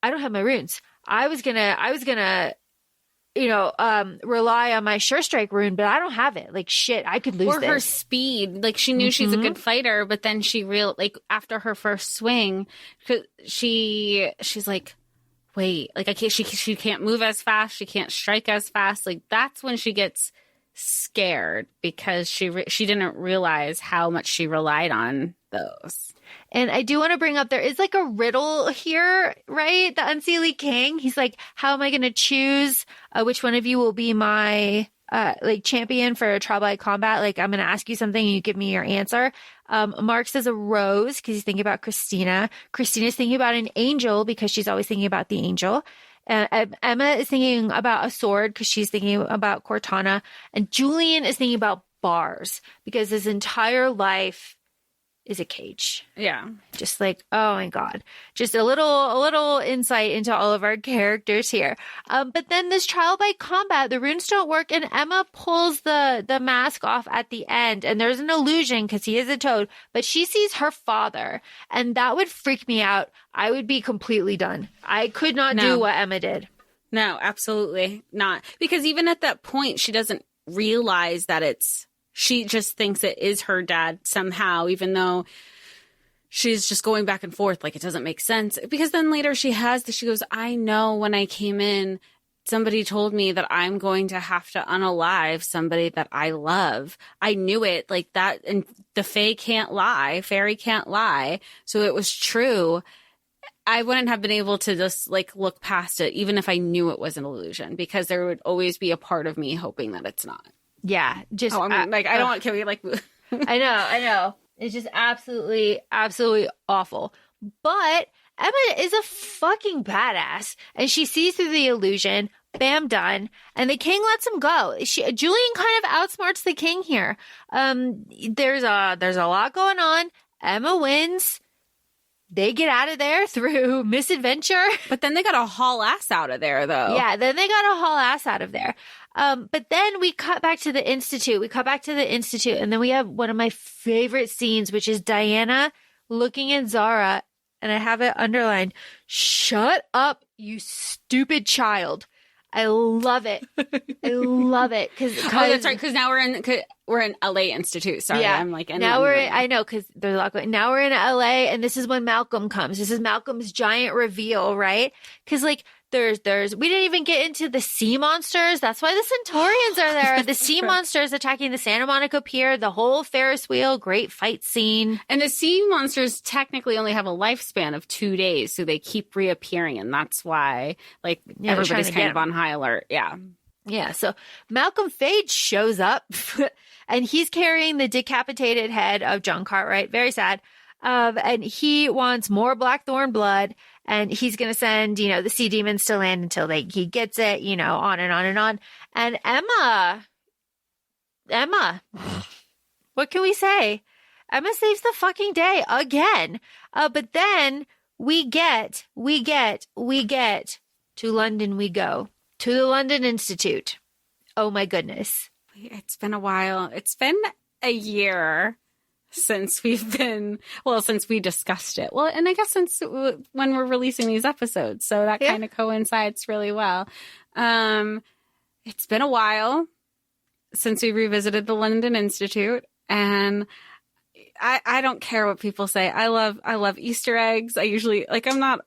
I don't have my runes. I was gonna, rely on my sure strike rune, but I don't have it. Like, shit, I could lose or this. Her speed. Like, she knew she's a good fighter, but then after her first swing, she's like, wait, like, she can't move as fast. She can't strike as fast. Like, that's when she gets scared, because she didn't realize how much she relied on those. And I do want to bring up, there is like a riddle here, right? The unseelie king, he's like, how am I going to choose which one of you will be my champion for a trial by combat? Like, I'm going to ask you something and you give me your answer. Mark says a rose, because he's thinking about Cristina. Christina's thinking about an angel, because she's always thinking about the angel. Emma is thinking about a sword, because she's thinking about Cortana. And Julian is thinking about bars, because his entire life is a cage. Yeah. Just like, oh my God. Just a little insight into all of our characters here. But then this trial by combat, the runes don't work, and Emma pulls the mask off at the end, and there's an illusion because he is a toad, but she sees her father, and that would freak me out. I would be completely done. I could not do what Emma did. No, absolutely not. Because even at that point, she doesn't realize that she just thinks it is her dad somehow, even though she's just going back and forth. Like, it doesn't make sense. Because then later she goes, I know when I came in, somebody told me that I'm going to have to unalive somebody that I love. I knew it like that. And the fae can't lie. Faerie can't lie. So it was true. I wouldn't have been able to just like look past it, even if I knew it was an illusion, because there would always be a part of me hoping that it's not. Yeah. Just, I don't want, can we like, I know. It's just absolutely, absolutely awful. But Emma is a fucking badass, and she sees through the illusion. Bam, done. And the king lets him go. Julian kind of outsmarts the king here. There's a lot going on. Emma wins. They get out of there through misadventure. But then they got to haul ass out of there, though. Yeah, then they got to haul ass out of there. But then we cut back to the Institute. And then we have one of my favorite scenes, which is Diana looking at Zara, and I have it underlined. Shut up, you stupid child. I love it. I love it. That's right. Because now we're in LA Institute. Sorry, yeah, I'm like I know, because there's a lot going. Now we're in LA, and this is when Malcolm comes. This is Malcolm's giant reveal, right? Because like we didn't even get into the sea monsters. That's why the Centaurians are there. The sea monsters attacking the Santa Monica Pier, the whole Ferris wheel, great fight scene. And the sea monsters technically only have a lifespan of 2 days, so they keep reappearing, and that's why everybody's kind of on high alert. Yeah. Yeah, so Malcolm Fade shows up, and he's carrying the decapitated head of John Cartwright. Very sad. And he wants more Blackthorn blood, and he's going to send, the sea demons to land until he gets it, on and on and on. And Emma, what can we say? Emma saves the fucking day again. But then we get to London. We go to the London Institute. Oh my goodness. It's been a while. It's been a year since we discussed it. Well, and I guess since when we're releasing these episodes. So that kind of coincides really well. It's been a while since we revisited the London Institute, and I don't care what people say. I love Easter eggs. I usually I'm not,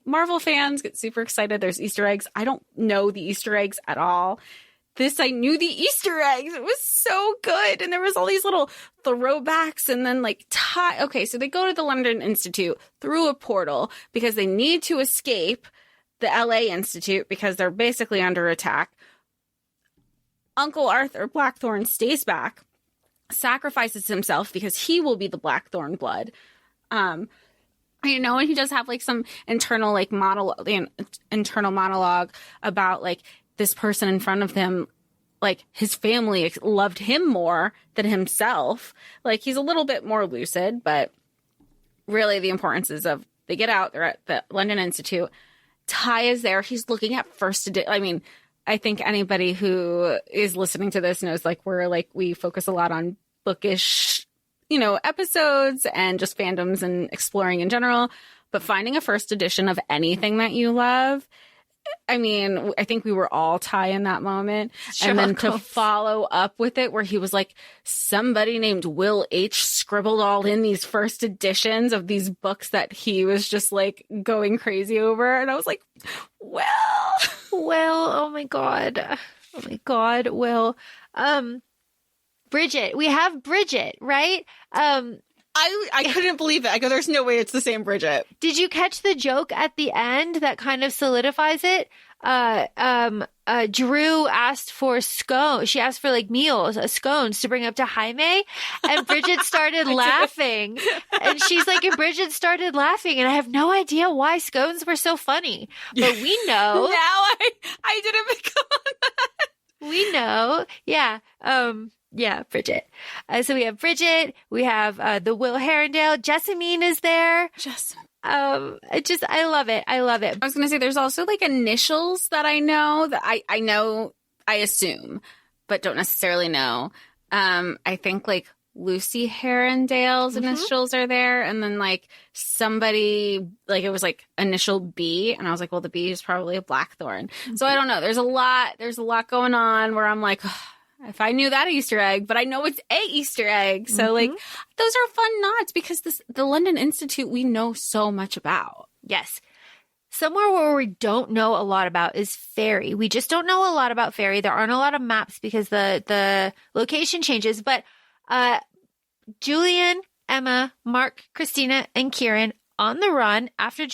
Marvel fans get super excited. There's Easter eggs. I don't know the Easter eggs at all. I knew the Easter eggs. It was so good. And there was all these little throwbacks and then okay, so they go to the London Institute through a portal because they need to escape the LA Institute because they're basically under attack. Uncle Arthur Blackthorn stays back, sacrifices himself because he will be the Blackthorn blood. And he does have some internal monologue about this person in front of him, his family loved him more than himself. He's a little bit more lucid, but really the importance is they get out, they're at the London Institute. Ty is there. He's looking at first edition. I think anybody who is listening to this knows we focus a lot on bookish, episodes and just fandoms and exploring in general, but finding a first edition of anything that you love, I think we were all Ty in that moment. Sure. And then to follow up with it where he was somebody named Will H. scribbled all in these first editions of these books that he was just going crazy over. And I was like, well, oh my God, Will. Bridget, we have Bridget, right? I couldn't believe it. I go, there's no way it's the same Bridget. Did you catch the joke at the end that kind of solidifies it? Drew asked for scones. She asked for scones to bring up to Jaime, and Bridget started laughing. And she's and Bridget started laughing, and I have no idea why scones were so funny. But we know. Now I didn't pick up on that. We know. Yeah. Yeah, Bridget. So we have Bridget. We have the Will Herondale. Jessamine is there. I love it. I love it. I was going to say there's also initials that I know that I know, I assume, but don't necessarily know. I think Lucy Herondale's initials are there. And then somebody, it was initial B. And I was well, the B is probably a Blackthorn. So I don't know. There's a lot going on where I'm if I knew that Easter egg, but I know it's a Easter egg. So like, those are fun nods because the London Institute we know so much about. Yes. Somewhere where we don't know a lot about is faerie. We just don't know a lot about faerie. There aren't a lot of maps because the location changes. But Julian, Emma, Mark, Cristina, and Kieran on the run after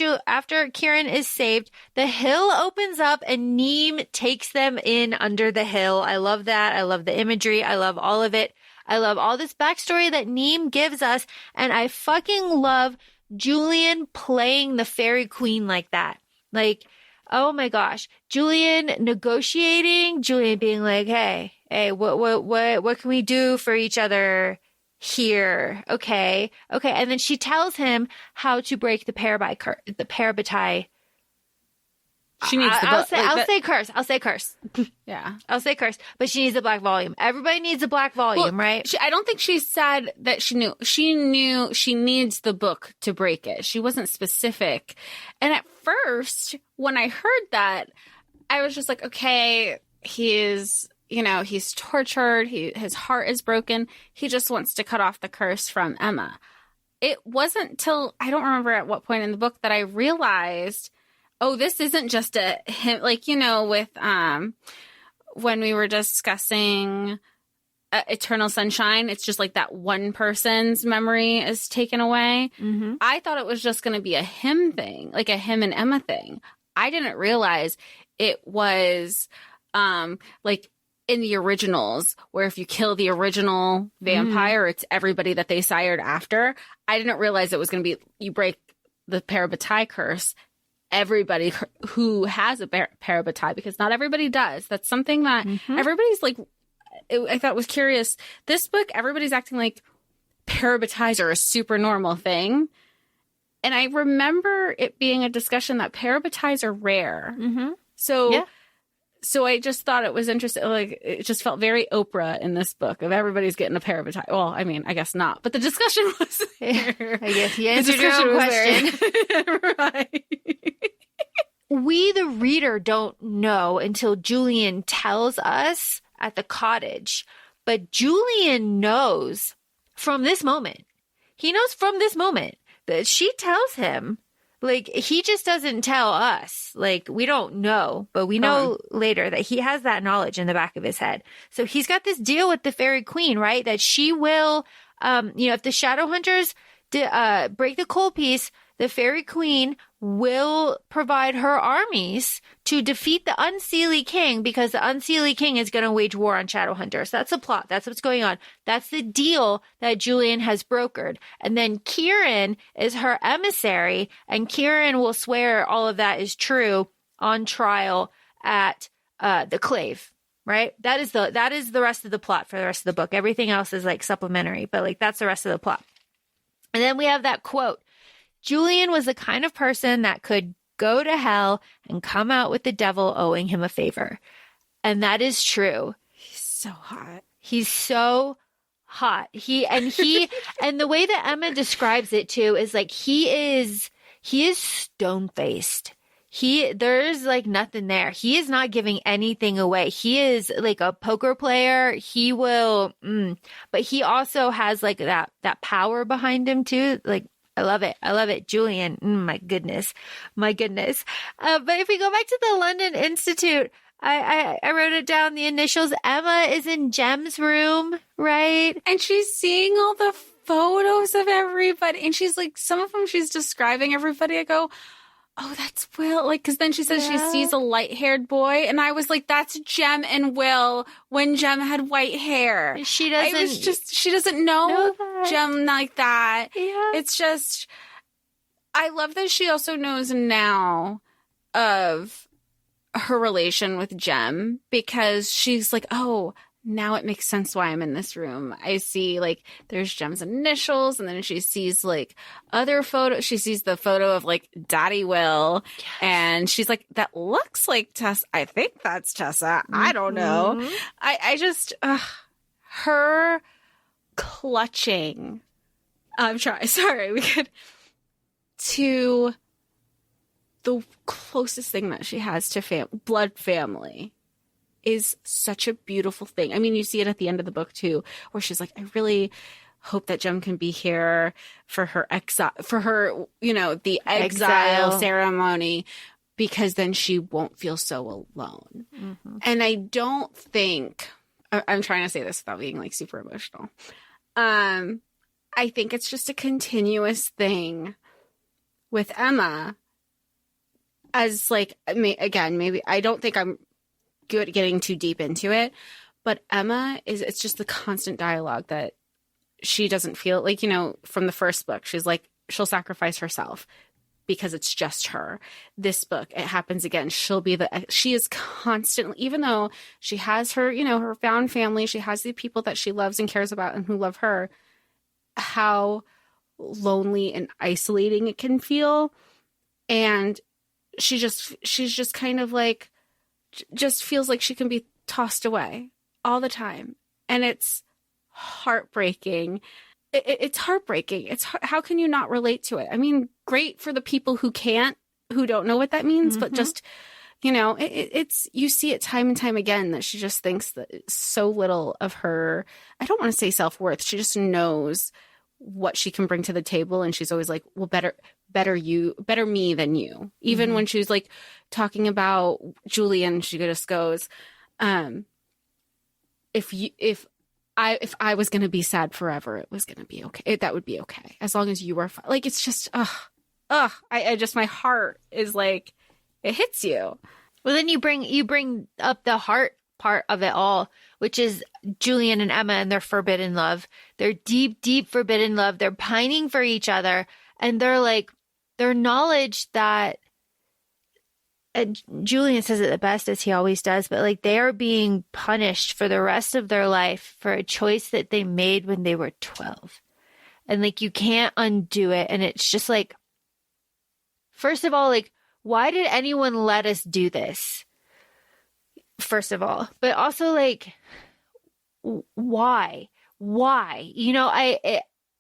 Kieran is saved, the hill opens up and Neem takes them in under the hill. I love that. I love the imagery. I love all of it. I love all this backstory that Neem gives us. And I fucking love Julian playing the fairy queen like that. Like, oh my gosh. Julian negotiating, Julian being like, hey, what can we do for each other here? Okay. And then she tells him how to break the parabatai. She needs the book. I'll say curse. Yeah. I'll say curse, but she needs a black volume. Everybody needs a black volume, right? I don't think she said that she knew. She knew she needs the book to break it. She wasn't specific. And at first, when I heard that, I was just like, okay, he's tortured. His heart is broken. He just wants to cut off the curse from Emma. It wasn't till, I don't remember at what point in the book that I realized, oh, this isn't just a him, like, with when we were discussing Eternal Sunshine, it's just like that one person's memory is taken away. Mm-hmm. I thought it was just going to be a him thing, like a him and Emma thing. I didn't realize it was like in the originals, where if you kill the original vampire, it's everybody that they sired after. I didn't realize it was going to be, you break the parabatai curse, everybody who has a parabatai, because not everybody does. That's something that everybody's like, I thought was curious. This book, everybody's acting like parabatais are a super normal thing. And I remember it being a discussion that parabatais are rare. Mm-hmm. So I just thought it was interesting. Like, it just felt very Oprah in this book of everybody's getting a parabatai. Well, I mean, I guess not, but the discussion was there. I guess you answered your own question. Right. We, the reader, don't know until Julian tells us at the cottage. But Julian knows from this moment. He knows from this moment that she tells him. Like, he just doesn't tell us. Like, we don't know, but we know later that he has that knowledge in the back of his head. So he's got this deal with the fairy queen, right? That she will, if the shadow hunters break the cold piece, the fairy queen will provide her armies to defeat the Unseelie King, because the Unseelie King is going to wage war on shadow hunters. That's the plot. That's what's going on. That's the deal that Julian has brokered. And then Kieran is her emissary, and Kieran will swear all of that is true on trial at the Clave, right? That is the rest of the plot for the rest of the book. Everything else is like supplementary, but like that's the rest of the plot. And then we have that quote. Julian was the kind of person that could go to hell and come out with the devil owing him a favor. And that is true. He's so hot. He's so hot. And the way that Emma describes it too is like he is stone-faced. There's like nothing there. He is not giving anything away. He is like a poker player. He will, but he also has like that power behind him too. Like, I love it. Julian. My goodness. But if we go back to the London Institute, I wrote it down, the initials. Emma is in Jem's room, right? And she's seeing all the photos of everybody. And she's like, some of them she's describing everybody. I go, oh, that's Will. Like, because then she says she sees a light-haired boy. And I was like, that's Jem and Will when Jem had white hair. She doesn't know Jem like that. Yeah. It's just, I love that she also knows now of her relation with Jem, because she's like, oh, now it makes sense why I'm in this room. I see, like, there's Jem's initials, and then she sees, like, other photos. She sees the photo of, like, Daddy Will, and she's like, that looks like Tessa. I think that's Tessa. I don't know. I just, her clutching. Sorry, we could, to the closest thing that she has to blood family. is such a beautiful thing. I mean, you see it at the end of the book too, where she's like, I really hope that Jem can be here for her the exile ceremony, because then she won't feel so alone. Mm-hmm. And I don't think, I'm trying to say this without being like super emotional. I think it's just a continuous thing with Emma, as like, maybe I don't think I'm good at getting too deep into it, but Emma it's just the constant dialogue that she doesn't feel like, from the first book, she's like, she'll sacrifice herself because it's just her. This book, it happens again. She is constantly, even though she has her, her found family, she has the people that she loves and cares about and who love her, how lonely and isolating it can feel. And she's just kind of like, just feels like she can be tossed away all the time. And it's heartbreaking. It's heartbreaking. How can you not relate to it? I mean, great for the people who don't know what that means, but just, it's, you see it time and time again that she just thinks that so little of her, I don't want to say self-worth. She just knows what she can bring to the table. And she's always like, well, better me than you. Even when she was like talking about Julian, she just goes, if I was going to be sad forever, it was going to be okay. That would be okay. As long as you were fine. Like, it's just, I just, my heart is like, it hits you. Well, then you bring up the heart part of it all, which is Julian and Emma and their forbidden love. Their deep, deep forbidden love. They're pining for each other. And they're like, their knowledge that, Julian says it the best, as he always does, but like, they are being punished for the rest of their life for a choice that they made when they were 12. And like, you can't undo it. And it's just like, first of all, like, why did anyone let us do this? First of all, but also like, why?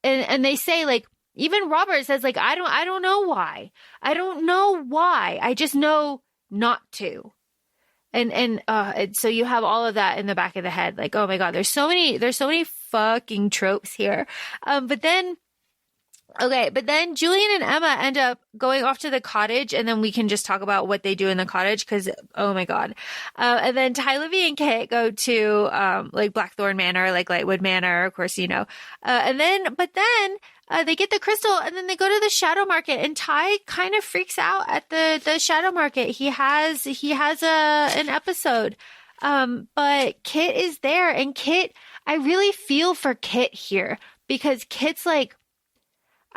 And they say, like, even Robert says, like, I don't know why. I don't know why. I just know not to. And so you have all of that in the back of the head. Like, oh my God, there's so many fucking tropes here. But then Julian and Emma end up going off to the cottage, and then we can just talk about what they do in the cottage, because, oh my God. And then Ty, Livy, and Kit go to, like Blackthorn Manor, like Lightwood Manor, of course, but then they get the crystal, and then they go to the shadow market, and Ty kind of freaks out at the shadow market. He has an episode. But Kit is there, and Kit, I really feel for Kit here, because Kit's like,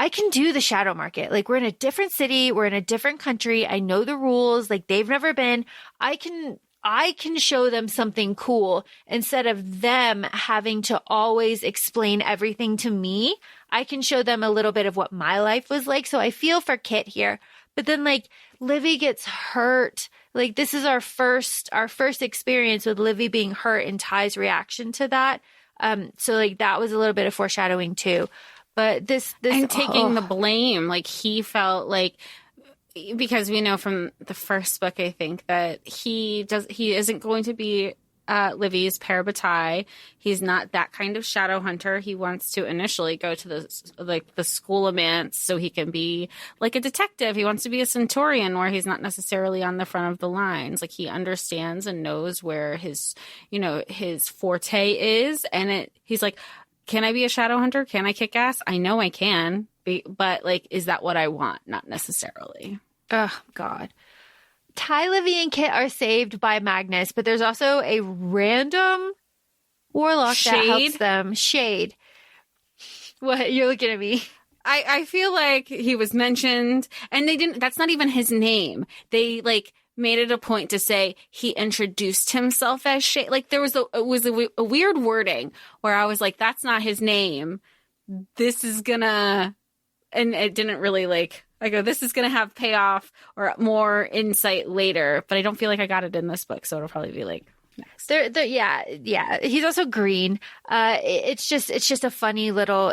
I can do the shadow market. Like, we're in a different city. We're in a different country. I know the rules. Like, they've never been. I can show them something cool instead of them having to always explain everything to me. I can show them a little bit of what my life was like. So I feel for Kit here. But then, like, Livy gets hurt. Like, this is our first experience with Livy being hurt, and Ty's reaction to that. So like, that was a little bit of foreshadowing too. But this and taking the blame, like, he felt like, because we know from the first book, I think, that he isn't going to be Livy's parabatai. He's not that kind of shadow hunter. He wants to initially go to the school of Mance so he can be like a detective. He wants to be a centurion, where he's not necessarily on the front of the lines. Like, he understands and knows where his forte is, and he's like, can I be a shadow hunter? Can I kick ass? I know I can, but like, is that what I want? Not necessarily. Oh, God. Ty, Livy, and Kit are saved by Magnus, but there's also a random warlock that helps them. Shade. What? You're looking at me. I feel like he was mentioned, and that's not even his name. They like made it a point to say he introduced himself as Shade. Like, there was a weird wording where I was like, that's not his name. This is gonna, and it didn't really like, I go, this is gonna have payoff or more insight later, but I don't feel like I got it in this book. So it'll probably be like next. Yeah. He's also green. It's just a funny little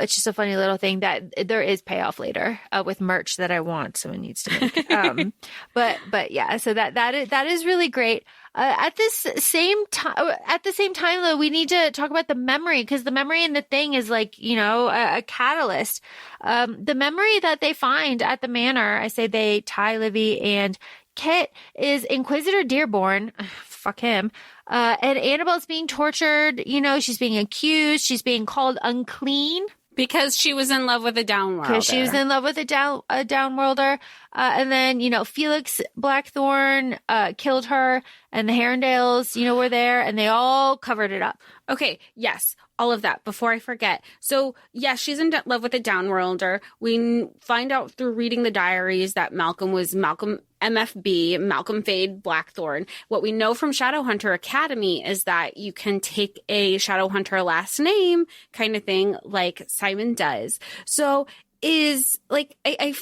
thing that there is payoff later with merch that I want. Someone needs to make. But yeah, so that is really great. At the same time, though, we need to talk about the memory, because the memory in the thing is like, a catalyst. The memory that they find at the manor, I say they, Ty, Livy, and Kit, is Inquisitor Dearborn. Fuck him. And Annabelle's being tortured. She's being accused. She's being called unclean. Because she was in love with a downworlder. Because she was in love with a downworlder. And then, Felix Blackthorn killed her, and the Herondales, were there, and they all covered it up. Okay, yes, all of that. Before I forget. So, yes, she's in love with a downworlder. We find out through reading the diaries that Malcolm was Malcolm MFB, Malcolm Fade Blackthorn. What we know from Shadowhunter Academy is that you can take a Shadowhunter last name kind of thing, like Simon does. So is like, I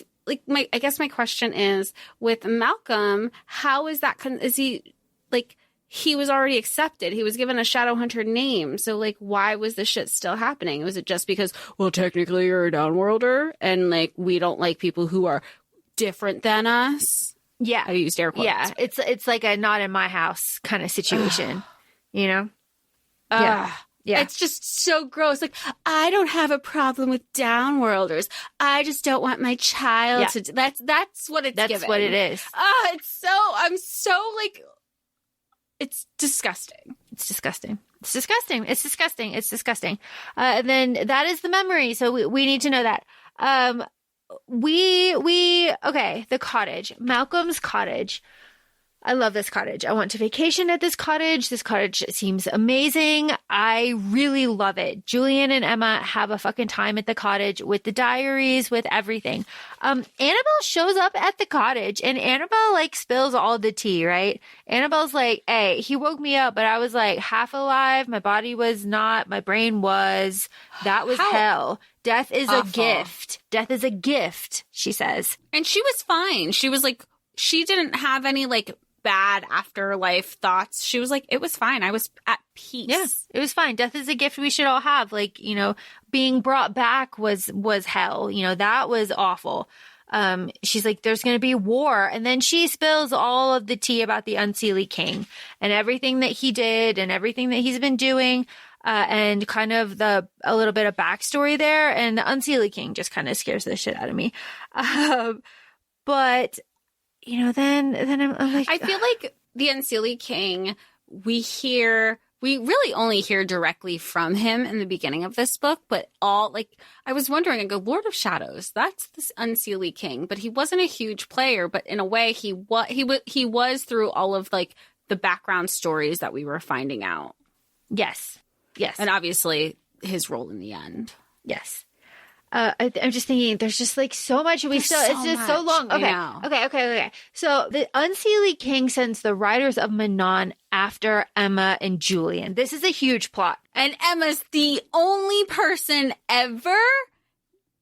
guess my question is, with Malcolm, how is that, is he like, he was already accepted. He was given a Shadowhunter name. So, like, why was this shit still happening? Was it just because, well, technically you're a downworlder and, like, we don't like people who are different than us? Yeah. I used air quotes. Yeah. It's like a not in my house kind of situation, Yeah. It's just so gross. Like, I don't have a problem with downworlders. I just don't want my child to. That's what it's That's giving. what it is. I'm so like. It's disgusting. It's disgusting. And then that is the memory. So we need to know that. Okay, the cottage, Malcolm's cottage. I love this cottage. I want to vacation at this cottage. This cottage seems amazing. I really love it. Julian and Emma have a fucking time at the cottage with the diaries, with everything. Annabelle shows up at the cottage, and Annabelle like spills all the tea, right? Annabelle's like, hey, he woke me up, but I was like half alive. My body was not, my brain was. That was hell. Death is a gift. Death is a gift, she says. And she was fine. She was like, she didn't have any like bad afterlife thoughts. She was like, it was fine. I was at peace. Yeah, it was fine. Death is a gift we should all have. Like, being brought back was hell. That was awful. She's like, there's going to be war. And then she spills all of the tea about the Unseelie King and everything that he did and everything that he's been doing. And kind of a little bit of backstory there. And the Unseelie King just kind of scares the shit out of me. But then I'm like, I feel like the Unseelie King, we really only hear directly from him in the beginning of this book, but I was wondering, I go, Lord of Shadows, that's this Unseelie King, but he wasn't a huge player, but in a way he was through all of like the background stories that we were finding out. Yes. And obviously his role in the end. Yes. I'm just thinking, there's just like so much. It's just so long. Okay. So the Unseelie King sends the Riders of Manon after Emma and Julian. This is a huge plot. And Emma's the only person ever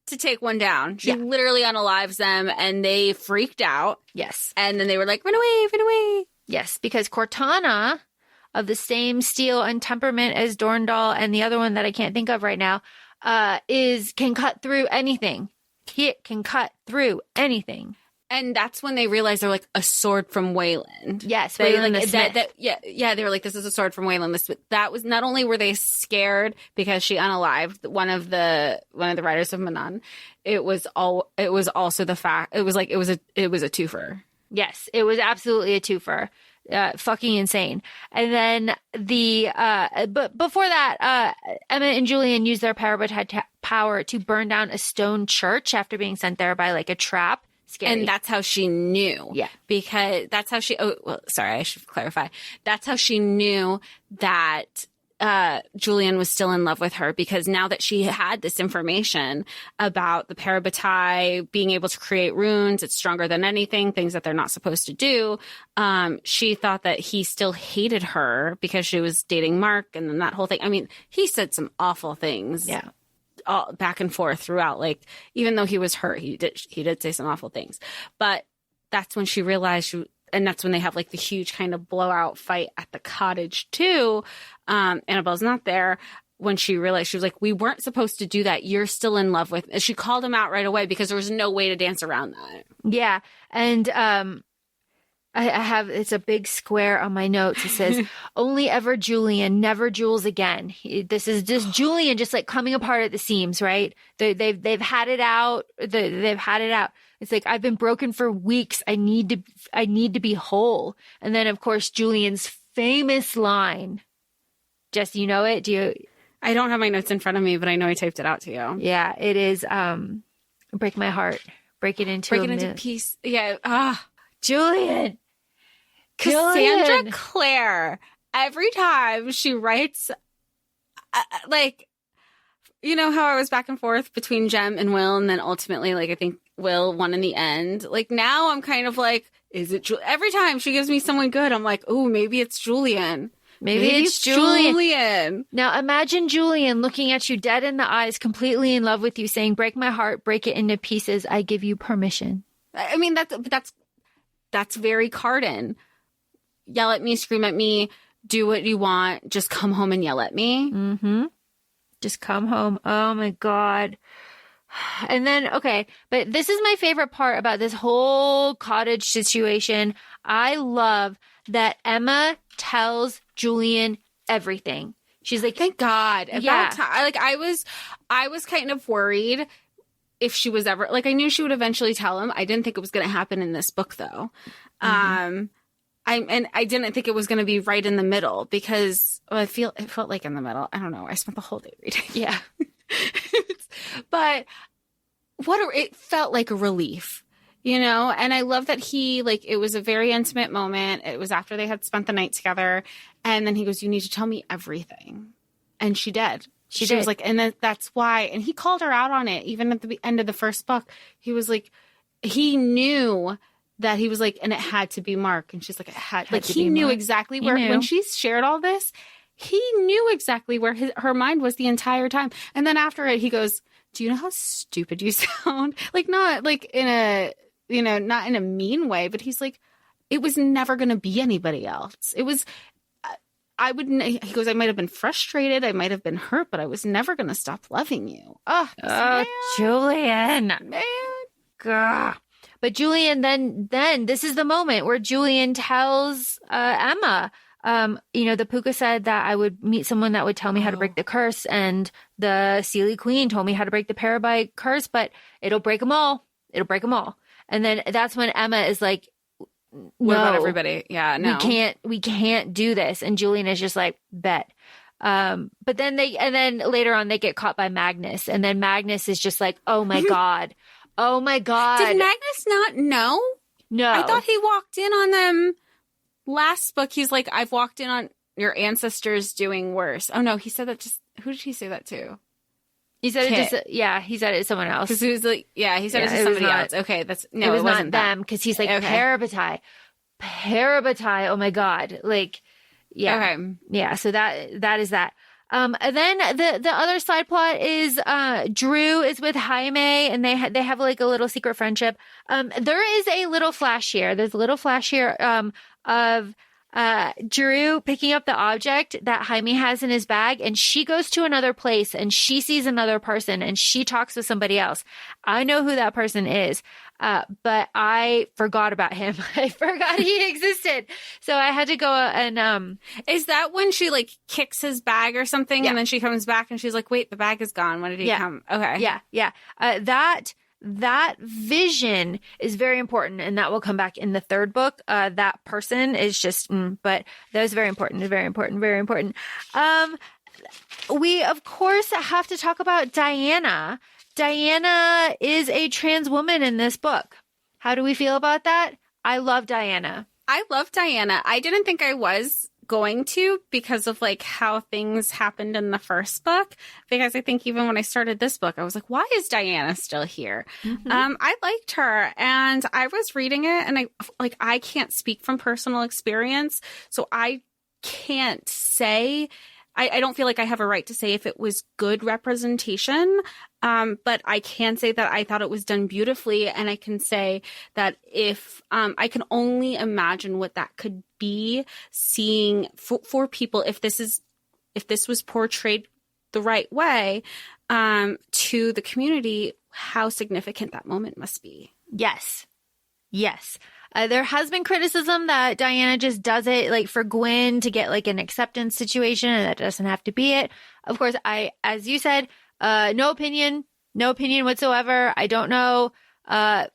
to take one down. She literally unalives them and they freaked out. Yes. And then they were like, run away. Yes, because Cortana, of the same steel and temperament as Dorndal and the other one that I can't think of right now, can cut through anything. He can cut through anything. And that's when they realize they're like a sword from Wayland. Yes, Wayland the Smith. They were like, this is a sword from Wayland the Smith. That was, not only were they scared because she unalived one of the Riders of Manon, it was also the fact it was a twofer. Yes, it was absolutely a twofer. Fucking insane. And then but before that, Emma and Julian used their power to burn down a stone church after being sent there by like a trap. Scary. And that's how she knew. Yeah. Because that's how she, I should clarify. That's how she knew that Julian was still in love with her, because now that she had this information about the Parabatai being able to create runes, it's stronger than anything, things that they're not supposed to do. She thought that he still hated her because she was dating Mark, and then that whole thing. I mean, he said some awful things. Yeah. All back and forth throughout. Like, even though he was hurt, he did say some awful things. But that's when she realized and that's when they have like the huge kind of blowout fight at the cottage too. Annabelle's not there. When she realized, she was like, we weren't supposed to do that. You're still in love with. And she called him out right away because there was no way to dance around that. Yeah. And I have, it's a big square on my notes. It says, only ever Julian, never Jules again. This is just Julian just like coming apart at the seams, right? They've had it out. They've had it out. It's like, I've been broken for weeks. I need to be whole. And then, of course, Julian's famous line. Jess, you know it? Do you? I don't have my notes in front of me, but I know I typed it out to you. Yeah, it is break my heart. Break it into pieces. Yeah. Julian. Cassandra Clare. Every time she writes, like, you know how I was back and forth between Jem and Will, and then ultimately, like, I think Will won in the end. Like, now I'm kind of like, is it every time she gives me someone good, I'm like, oh, maybe it's Julian. Maybe it's Julian. Now imagine Julian looking at you dead in the eyes, completely in love with you, saying, break my heart, break it into pieces. I give you permission. I mean, that's very Carden. Yell at me, scream at me, do what you want. Just come home and yell at me. Mm-hmm. Just come home. Oh my God. And then, okay, but this is my favorite part about this whole cottage situation. I love that Emma tells Julian everything. She's like, thank God. I was kind of worried if she was ever, like, I knew she would eventually tell him. I didn't think it was going to happen in this book though. Mm-hmm. I didn't think it was going to be right in the middle because it felt like in the middle. I don't know. I spent the whole day reading. Yeah. But it felt like a relief. You know, and I love that it was a very intimate moment. It was after they had spent the night together. And then he goes, you need to tell me everything. And she did. She was like, and that's why. And he called her out on it. Even at the end of the first book, he was like, he knew that he was like, and it had to be Mark. And she's like, it had like, he knew Mark. Exactly where, when she shared all this, he knew exactly where her mind was the entire time. And then after it, he goes, do you know how stupid you sound? Like, not like in a, not in a mean way, but he's like, it was never going to be anybody else. It was, he goes, I might have been frustrated. I might have been hurt, but I was never going to stop loving you. Julian. Man. Gah. But Julian, then this is the moment where Julian tells Emma, the Puka said that I would meet someone that would tell me how to break the curse. And the Seelie Queen told me how to break the Parabyte curse, but it'll break them all. It'll break them all. And then that's when Emma is like, what about everybody? Yeah, no. We can't do this. And Julian is just like, bet. But then later on they get caught by Magnus. And then Magnus is just like, oh my God. Oh my God. Did Magnus not know? No. I thought he walked in on them last book. He's like, I've walked in on your ancestors doing worse. Oh no, he said that who did he say that to? He said Kit. He said it to someone else. Because he was like, he said it to somebody else. Okay, it was not them because he's like, Parabyte. Oh my God. Like, yeah. Okay. Yeah. So that is that. And then the other side plot is, Drew is with Jaime and they have like a little secret friendship. There is a little flash here. There's a little flash here, of, Drew picking up the object that Jaime has in his bag, and she goes to another place and she sees another person and she talks with somebody else. I know who that person is, but I forgot about him. I forgot he existed. So I had to go and, is that when she like kicks his bag or something? Yeah. And then she comes back and she's like, wait, the bag is gone. When did he come? Okay. Yeah. Yeah. That vision is very important, and that will come back in the third book. That person is just, but that was very important. Very important. Very important. We, of course, have to talk about Diana. Diana is a trans woman in this book. How do we feel about that? I love Diana. I didn't think I was going to because of like how things happened in the first book, because I think even when I started this book I was like, why is Diana still here? Mm-hmm. I liked her, and I was reading it, and I can't speak from personal experience, so I can't say I don't feel like I have a right to say if it was good representation, but I can say that I thought it was done beautifully, and I can say that if I can only imagine what that could be, seeing for people if this was portrayed the right way to the community, how significant that moment must be. Yes. There has been criticism that Diana just does it like for Gwen to get like an acceptance situation, and that doesn't have to be it. Of course, as you said, no opinion whatsoever. I don't know.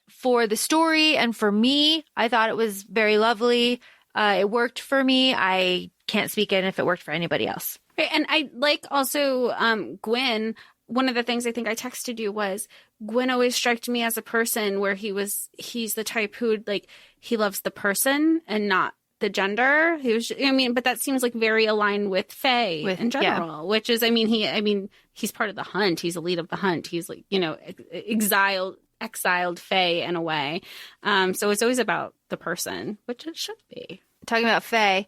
For the story and for me, I thought it was very lovely. It worked for me. I can't speak in if it worked for anybody else. Right, and I like also Gwen. One of the things I think I texted you was Gwen always struck me as a person where he's the type who like he loves the person and not the gender. But that seems like very aligned with Fae in general, which is, he's part of the hunt. He's the lead of the hunt. He's like, exiled Fae in a way. So it's always about the person, which it should be. Talking about Fae.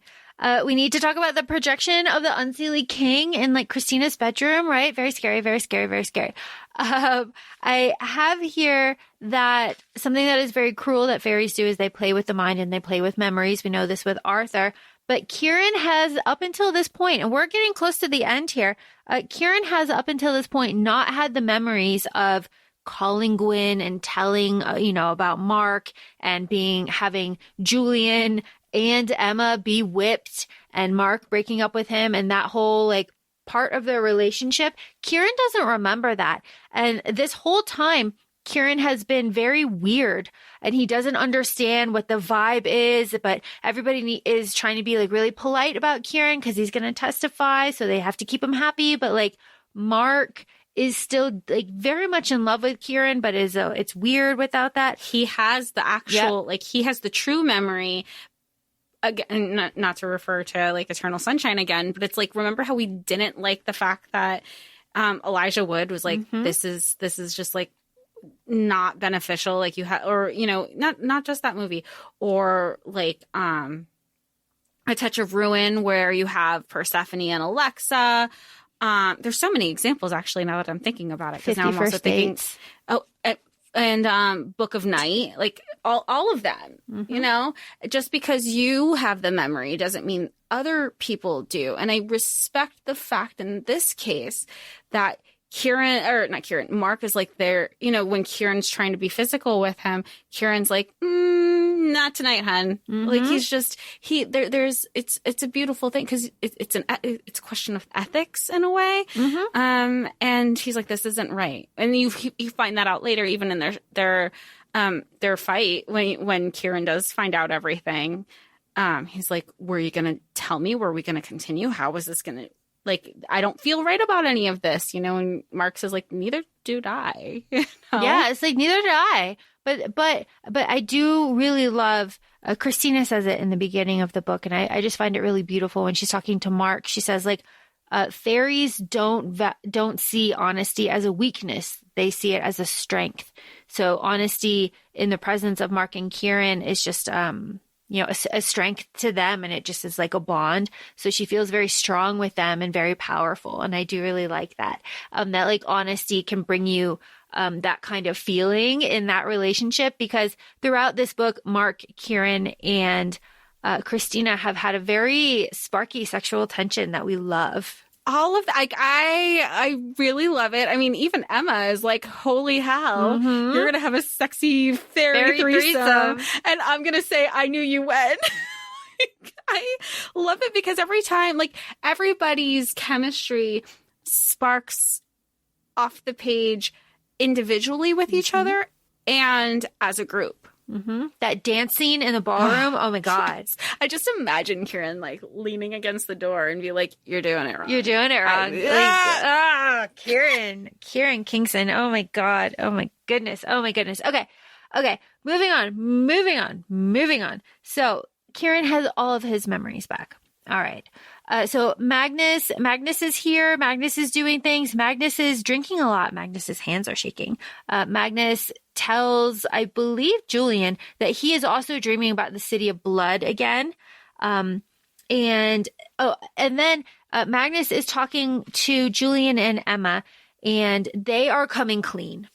We need to talk about the projection of the Unseelie King in like Cristina's bedroom, right? Very scary, very scary, very scary. I have here that something that is very cruel that fairies do is they play with the mind and they play with memories. We know this with Arthur, but Kieran has up until this point, and we're getting close to the end here. Kieran has up until this point not had the memories of calling Gwen and telling, about Mark and having Julian and Emma be whipped and Mark breaking up with him and that whole like part of their relationship. Kieran doesn't remember that. And this whole time, Kieran has been very weird and he doesn't understand what the vibe is, but everybody is trying to be like really polite about Kieran because he's going to testify. So they have to keep him happy. But like Mark is still like very much in love with Kieran, but it's weird without that. He has the actual, he has the true memory. Again, not to refer to like Eternal Sunshine again, but it's like, remember how we didn't like the fact that Elijah Wood was like, this is just like not beneficial. Like you had, or, not just that movie, or like A Touch of Ruin where you have Persephone and Alexa. There's so many examples actually now that I'm thinking about it. Because now I'm also thinking, and Book of Night, like all of them, just because you have the memory doesn't mean other people do. And I respect the fact in this case that Mark is like there, when Kieran's trying to be physical with him, Kieran's like, not tonight, hun. Like he's just, it's a beautiful thing because it's a question of ethics in a way. And he's like, this isn't right. And you find that out later, even in their fight when Kieran does find out everything. He's like, were you going to tell me? Were we going to continue? How was this going to, like, I don't feel right about any of this, and Mark says like, neither do I. Yeah, it's like, neither do I. But I do really love, Cristina says it in the beginning of the book, and I just find it really beautiful when she's talking to Mark. She says like, fairies don't see honesty as a weakness. They see it as a strength. So honesty in the presence of Mark and Kieran is just, a strength to them, and it just is like a bond. So she feels very strong with them and very powerful. And I do really like that, that like honesty can bring you that kind of feeling in that relationship, because throughout this book, Mark, Kieran, and Cristina have had a very sparky sexual tension that we love. All of that, like, I really love it. I mean, even Emma is like, holy hell, you're going to have a sexy fairy threesome. And I'm going to say, I knew you would. I love it because every time, like, everybody's chemistry sparks off the page individually with each other and as a group. That dance scene in the ballroom. Oh my God. Yes. I just imagine Kieran like leaning against the door and be like, you're doing it wrong. You're doing it wrong. Kieran Kingston. Oh my God. Oh my goodness. Okay. Moving on. So Kieran has all of his memories back. All right. So Magnus is here. Magnus is doing things. Magnus is drinking a lot. Magnus's hands are shaking. Magnus tells, I believe, Julian that he is also dreaming about the city of blood again. And then Magnus is talking to Julian and Emma, and they are coming clean,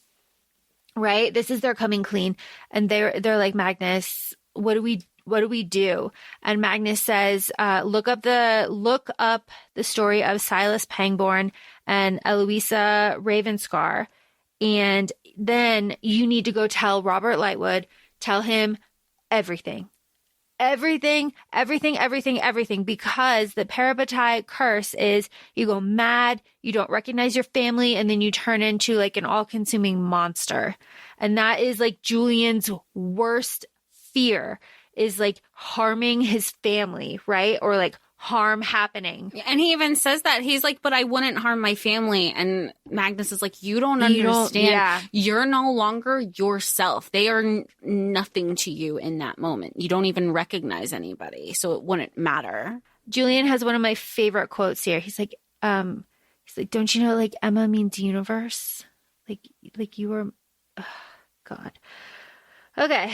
right? This is their coming clean. And they're like, Magnus, what do we do? And Magnus says, look up the story of Silas Pangborn and Eloisa Ravenscar. And then you need to go tell Robert Lightwood, tell him everything, because the parabatai curse is you go mad, you don't recognize your family, and then you turn into like an all-consuming monster. And that is like Julian's worst fear, is like harming his family, right? Or like harm happening. And he even says that. He's like, but I wouldn't harm my family. And Magnus is like, you don't understand. Yeah. You're no longer yourself. They are nothing to you in that moment. You don't even recognize anybody. So it wouldn't matter. Julian has one of my favorite quotes here. He's like, don't you know, like, Emma means universe? Like you were, oh, God. Okay.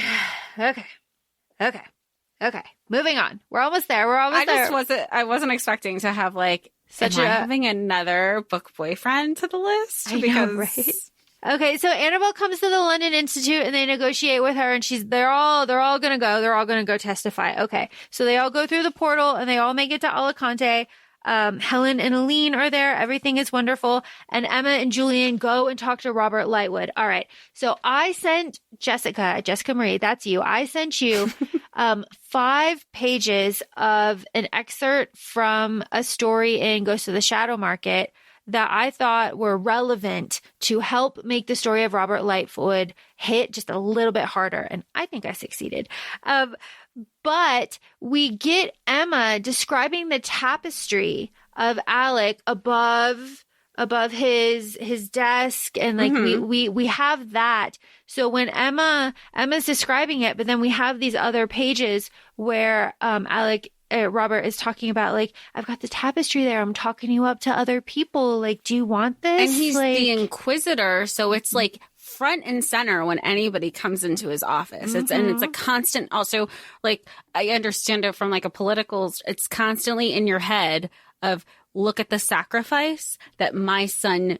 Moving on. We're almost there. I wasn't expecting to have like having another book boyfriend to the list. I know, right? Okay, so Annabelle comes to the London Institute and they negotiate with her, and they're all gonna go. They're all gonna go testify. Okay, so they all go through the portal and they all make it to Alicante. Helen and Aline are there. Everything is wonderful. And Emma and Julian go and talk to Robert Lightwood. All right. So I sent Jessica Marie, that's you. I sent you 5 pages of an excerpt from a story in Ghost of the Shadow Market that I thought were relevant to help make the story of Robert Lightwood hit just a little bit harder. And I think I succeeded. But we get Emma describing the tapestry of Alec above his desk, and like we have that. So when Emma's describing it, but then we have these other pages where Robert is talking about, like, I've got the tapestry there. I'm talking you up to other people. Like, do you want this? And he's the Inquisitor, so it's like front and center when anybody comes into his office. It's a constant, also, like, I understand it from like a political, it's constantly in your head of, look at the sacrifice that my son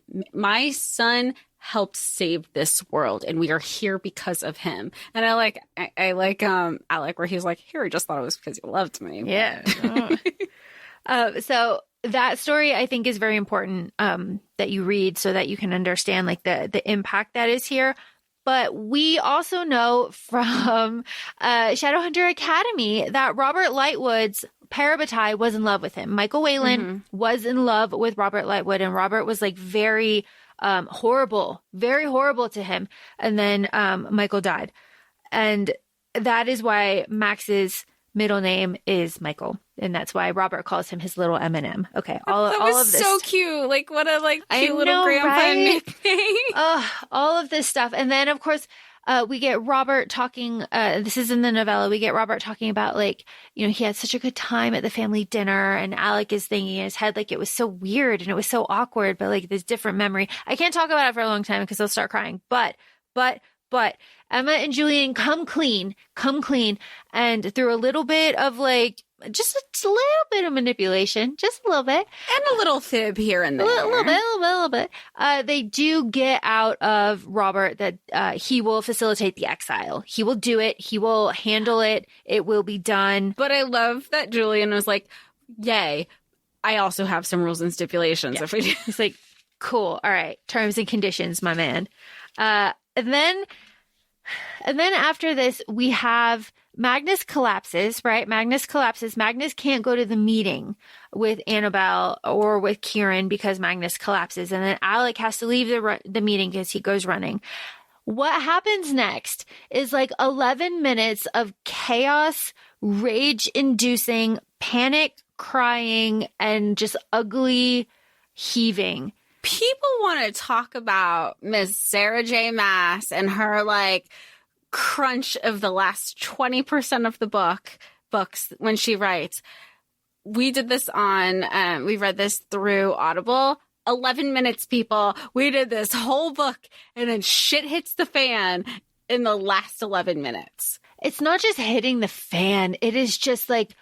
helped save this world, and we are here because of him. And I like Alec, where he's like, here, I just thought it was because you loved me. Yeah. So that story, I think, is very important that you read so that you can understand like the impact that is here. But we also know from Shadowhunter Academy that Robert Lightwood's parabatai was in love with him. Michael Whalen was in love with Robert Lightwood, and Robert was like very horrible to him. And then Michael died. And that is why Max's middle name is Michael. And that's why Robert calls him his little M&M. Okay. All of this. So cute. Like, what a cute little grandpa right? nickname. All of this stuff. And then, of course, we get Robert talking, this is in the novella, we get Robert talking about, like, you know, he had such a good time at the family dinner, and Alec is thinking in his head, like, it was so weird and it was so awkward, but like this different memory. I can't talk about it for a long time because I'll start crying. But Emma and Julian come clean, and through a little bit of like, just a little bit of manipulation, just a little bit. And a little fib here and there. A little bit. They do get out of Robert that he will facilitate the exile. He will do it. He will handle it. It will be done. But I love that Julian was like, yay, I also have some rules and stipulations. If we do. He's like, cool. All right. Terms and conditions, my man. And then after this, we have Magnus collapses, right? Magnus can't go to the meeting with Annabelle or with Kieran because Magnus collapses. And then Alec has to leave the meeting because he goes running. What happens next is like 11 minutes of chaos, rage-inducing, panic, crying, and just ugly heaving. People want to talk about Miss Sarah J. Maas and her like crunch of the last 20% of the books when she writes. We did this we read this through Audible. 11 minutes, people. We did this whole book, and then shit hits the fan in the last 11 minutes. It's not just hitting the fan. It is just like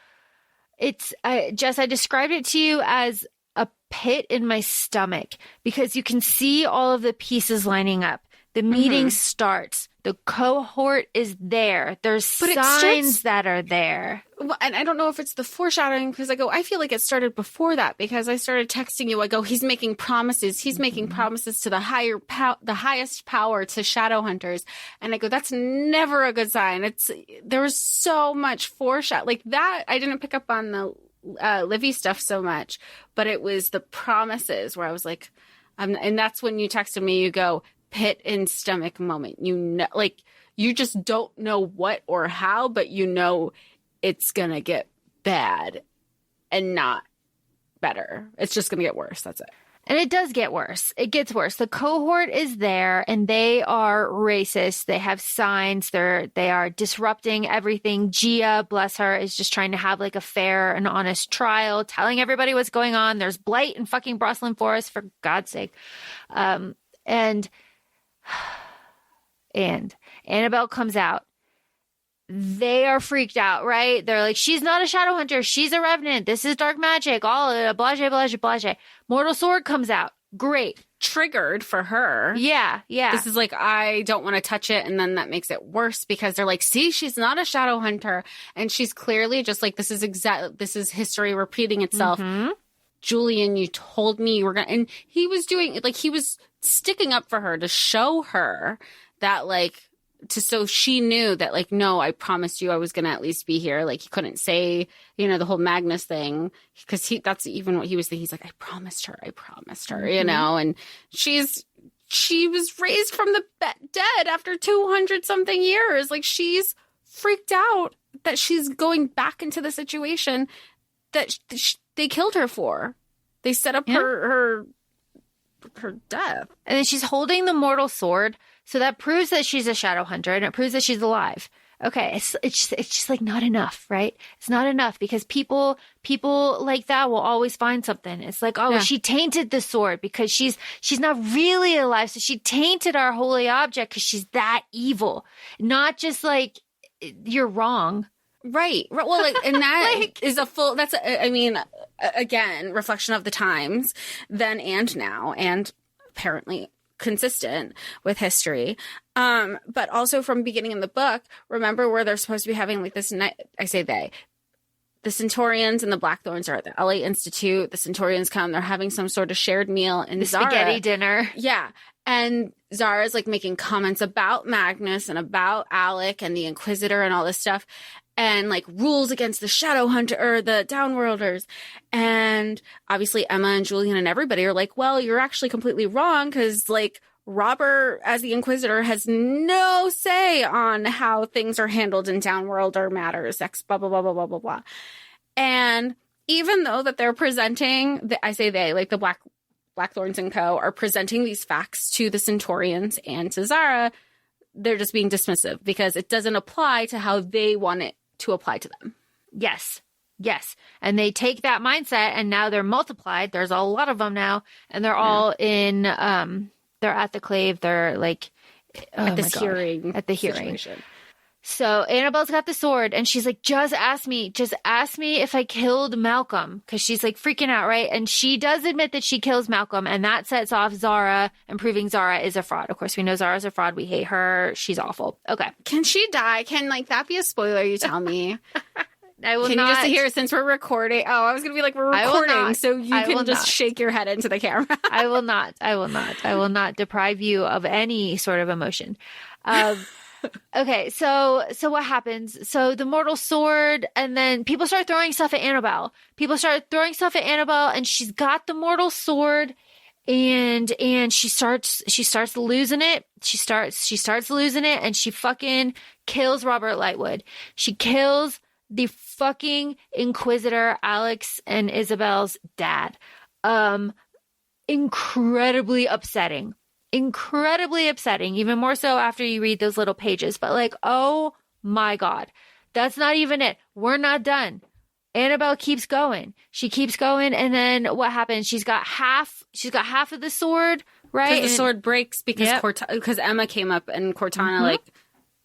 It's, Jess, I described it to you as a pit in my stomach because you can see all of the pieces lining up. The meeting starts. The cohort is there. There's signs that are there. Well, and I don't know if it's the foreshadowing because I feel like it started before that because I started texting you. I go, he's making promises. He's making promises to the highest power, to shadow hunters. And I go, that's never a good sign. There was so much foreshadowing like that. I didn't pick up on the Livy stuff so much, but it was the promises where I was like, and that's when you texted me, you go, pit in stomach moment. You know, like you just don't know what or how, but you know it's gonna get bad and not better. It's just gonna get worse. That's it. And it does get worse. It gets worse. The cohort is there and they are racist. They have signs. They are disrupting everything. Gia, bless her, is just trying to have like a fair and honest trial, telling everybody what's going on. There's blight in fucking Brosslin Forest, for God's sake. And Annabelle comes out. They are freaked out, right? They're like, she's not a shadow hunter. She's a revenant. This is dark magic. All blase, blase, blase. Mortal Sword comes out. Great. Triggered for her. Yeah. This is like, I don't want to touch it. And then that makes it worse because they're like, see, she's not a shadow hunter. And she's clearly just like, this is history repeating itself. Mm-hmm. Julian, you told me you were going to, and he was doing like, he was sticking up for her to show her that like, so she knew that like, no, I promised you I was going to at least be here. Like he couldn't say, the whole Magnus thing because that's even what he was thinking. He's like, I promised her, mm-hmm. And she was raised from the dead after 200 something years. Like she's freaked out that she's going back into the situation that they killed her for. They set up her death. And then she's holding the mortal sword. So that proves that she's a shadow hunter and it proves that she's alive. Okay. It's just like not enough, right? It's not enough because people like that will always find something. It's like, oh, she tainted the sword because she's not really alive. So she tainted our holy object because she's that evil. Not just like you're wrong. Right. Well, like, and that is again, reflection of the times then and now, and apparently consistent with history. But also from beginning in the book, remember where they're supposed to be having like this night, I say they, the Centaurians and the Blackthorns are at the LA Institute. The Centaurians come, they're having some sort of shared meal in Zara. Spaghetti dinner. Yeah. And Zara's like making comments about Magnus and about Alec and the Inquisitor and all this stuff. And like rules against the shadow hunter or the downworlders. And obviously Emma and Julian and everybody are like, well, you're actually completely wrong because like Robert as the Inquisitor has no say on how things are handled in downworlder matters, blah, blah, blah, blah, blah, blah, blah. And even though that they're presenting, I say they, like the Blackthorns and co. are presenting these facts to the Centaurians and to Zara, they're just being dismissive because it doesn't apply to how they want it to apply to them. Yes. And they take that mindset and now they're multiplied. There's a lot of them now and they're all in, they're at the clave. They're like, at the hearing. Situation. So Annabelle's got the sword and she's like, just ask me if I killed Malcolm. Cause she's like freaking out. Right. And she does admit that she kills Malcolm and that sets off Zara and proving Zara is a fraud. Of course, we know Zara's a fraud. We hate her. She's awful. Okay. Can she die? Can like that be a spoiler? You tell me. I will Can not. you just hear since we're recording? Oh, I was going to be like, we're recording. So you can just shake your head into the camera. I will not deprive you of any sort of emotion. Okay, so what happens? So the mortal sword, and then people start throwing stuff at Annabelle. And she's got the mortal sword, and she starts losing it. She starts losing it, and she fucking kills Robert Lightwood. She kills the fucking Inquisitor, Alex and Isabel's dad. Incredibly upsetting, even more so after you read those little pages. But like, oh my God, that's not even it. We're not done. Annabelle keeps going. She keeps going. And then what happens? She's got half of the sword, right? Because the sword breaks because Emma came up and Cortana like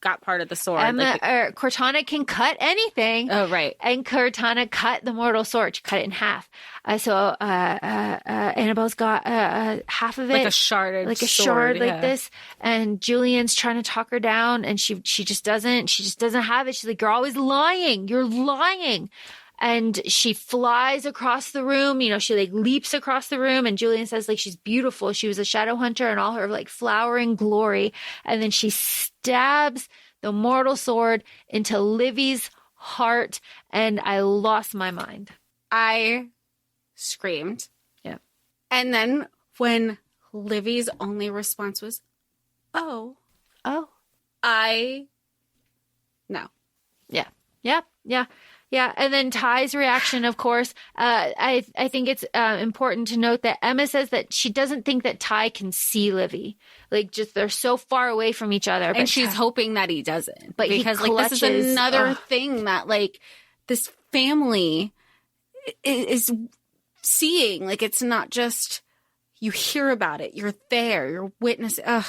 got part of the sword. Cortana can cut anything. Oh, right. And Cortana cut the mortal sword. She cut it in half. So Annabelle's got half of it. Like a shard sword, like this. And Julian's trying to talk her down, and she just doesn't have it. She's like, you're always lying. You're lying. And she flies across the room, she like leaps across the room, and Julian says like she's beautiful. She was a shadow hunter in all her like flowering glory. And then she stabs the mortal sword into Livy's heart, and I lost my mind. I screamed. Yeah. And then when Livy's only response was, oh, no. Yeah. And then Ty's reaction, of course, I think it's important to note that Emma says that she doesn't think that Ty can see Livy. Like, just they're so far away from each other. And she's hoping that he doesn't. But because, clutches, this is another thing that, like, this family is seeing. Like, it's not just you hear about it. You're there. You're witnessing. Ugh.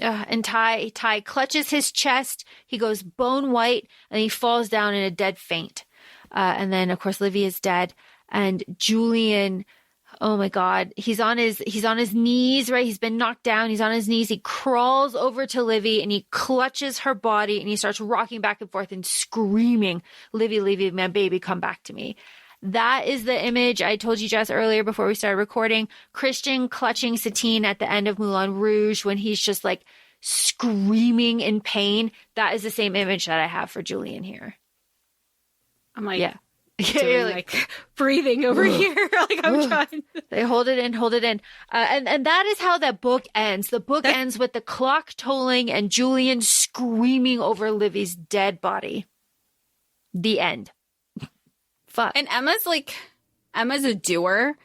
And Ty clutches his chest. He goes bone white, and he falls down in a dead faint. And then, of course, Livy is dead. And Julian, oh my God, he's on his knees, right? He's been knocked down. He's on his knees. He crawls over to Livy, and he clutches her body, and he starts rocking back and forth and screaming, Livy, Livy, my baby, come back to me. That is the image I told you, Jess, earlier before we started recording. Christian clutching Satine at the end of Moulin Rouge when he's just like screaming in pain. That is the same image that I have for Julian here. I'm like, yeah. Doing, like breathing over here. Like I'm trying. They hold it in. And that is how that book ends. The book ends with the clock tolling and Julian screaming over Livy's dead body. The end. Fuck. And Emma's a doer.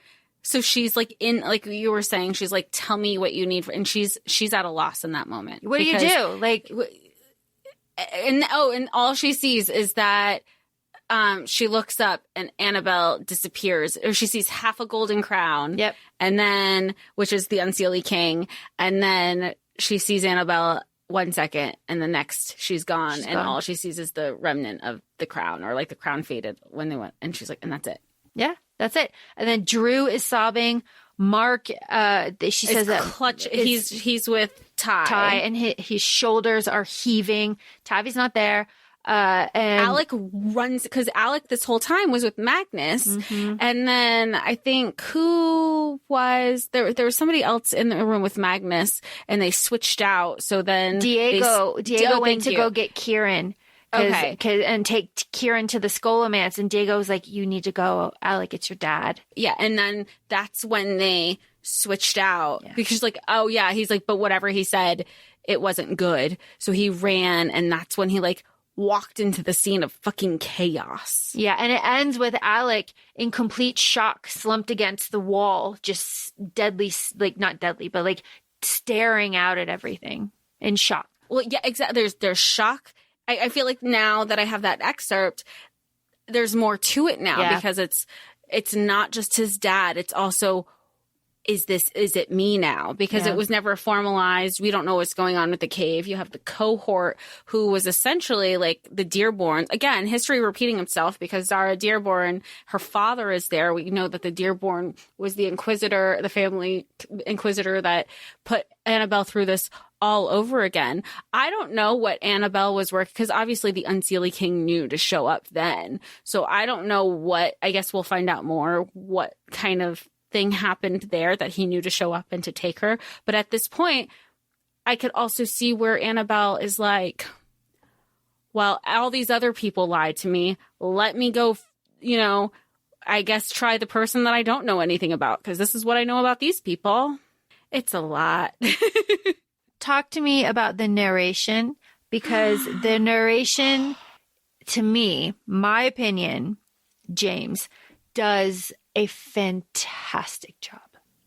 So she's like like you were saying, she's like, tell me what you need. And she's at a loss in that moment. What do you do? Like, and all she sees is that she looks up and Annabelle disappears, or she sees half a golden crown. Yep. And then, which is the Unseelie King. And then she sees Annabelle 1 second, and the next she's gone. All she sees is the remnant of the crown, or like the crown faded when they went. And she's like, and that's it. Yeah, that's it. And then Drew is sobbing. Mark, she says that he's with Ty, and his shoulders are heaving. Tavi's not there. And Alec runs, because Alec this whole time was with Magnus. Mm-hmm. And then I think who was there was somebody else in the room with Magnus, and they switched out. So then Diego went to go get Kieran. And take Kieran to the Scholomance, and Diego's like, you need to go, Alec, it's your dad. Yeah. And then that's when they switched out, because she's like, oh yeah, he's like, but whatever he said, it wasn't good. So he ran, and that's when he like walked into the scene of fucking chaos. Yeah, and it ends with Alec in complete shock, slumped against the wall, just deadly, like not deadly, but like staring out at everything in shock. Well, yeah, exactly. There's shock. I feel like now that I have that excerpt, there's more to it now, because it's not just his dad. It's also, is it me now? Because it was never formalized. We don't know what's going on with the cave. You have the cohort who was essentially like the Dearborns. Again, history repeating itself, because Zara Dearborn, her father is there. We know that the Dearborn was the inquisitor, the family inquisitor that put Annabelle through this all over again. I don't know what Annabelle was working, because obviously the Unseelie King knew to show up then. So I don't know what, I guess we'll find out more what kind of thing happened there that he knew to show up and to take her. But at this point, I could also see where Annabelle is like, well, all these other people lied to me. Let me go, I guess try the person that I don't know anything about, because this is what I know about these people. It's a lot. Talk to me about the narration, because the narration, to me, my opinion, James, does a fantastic job.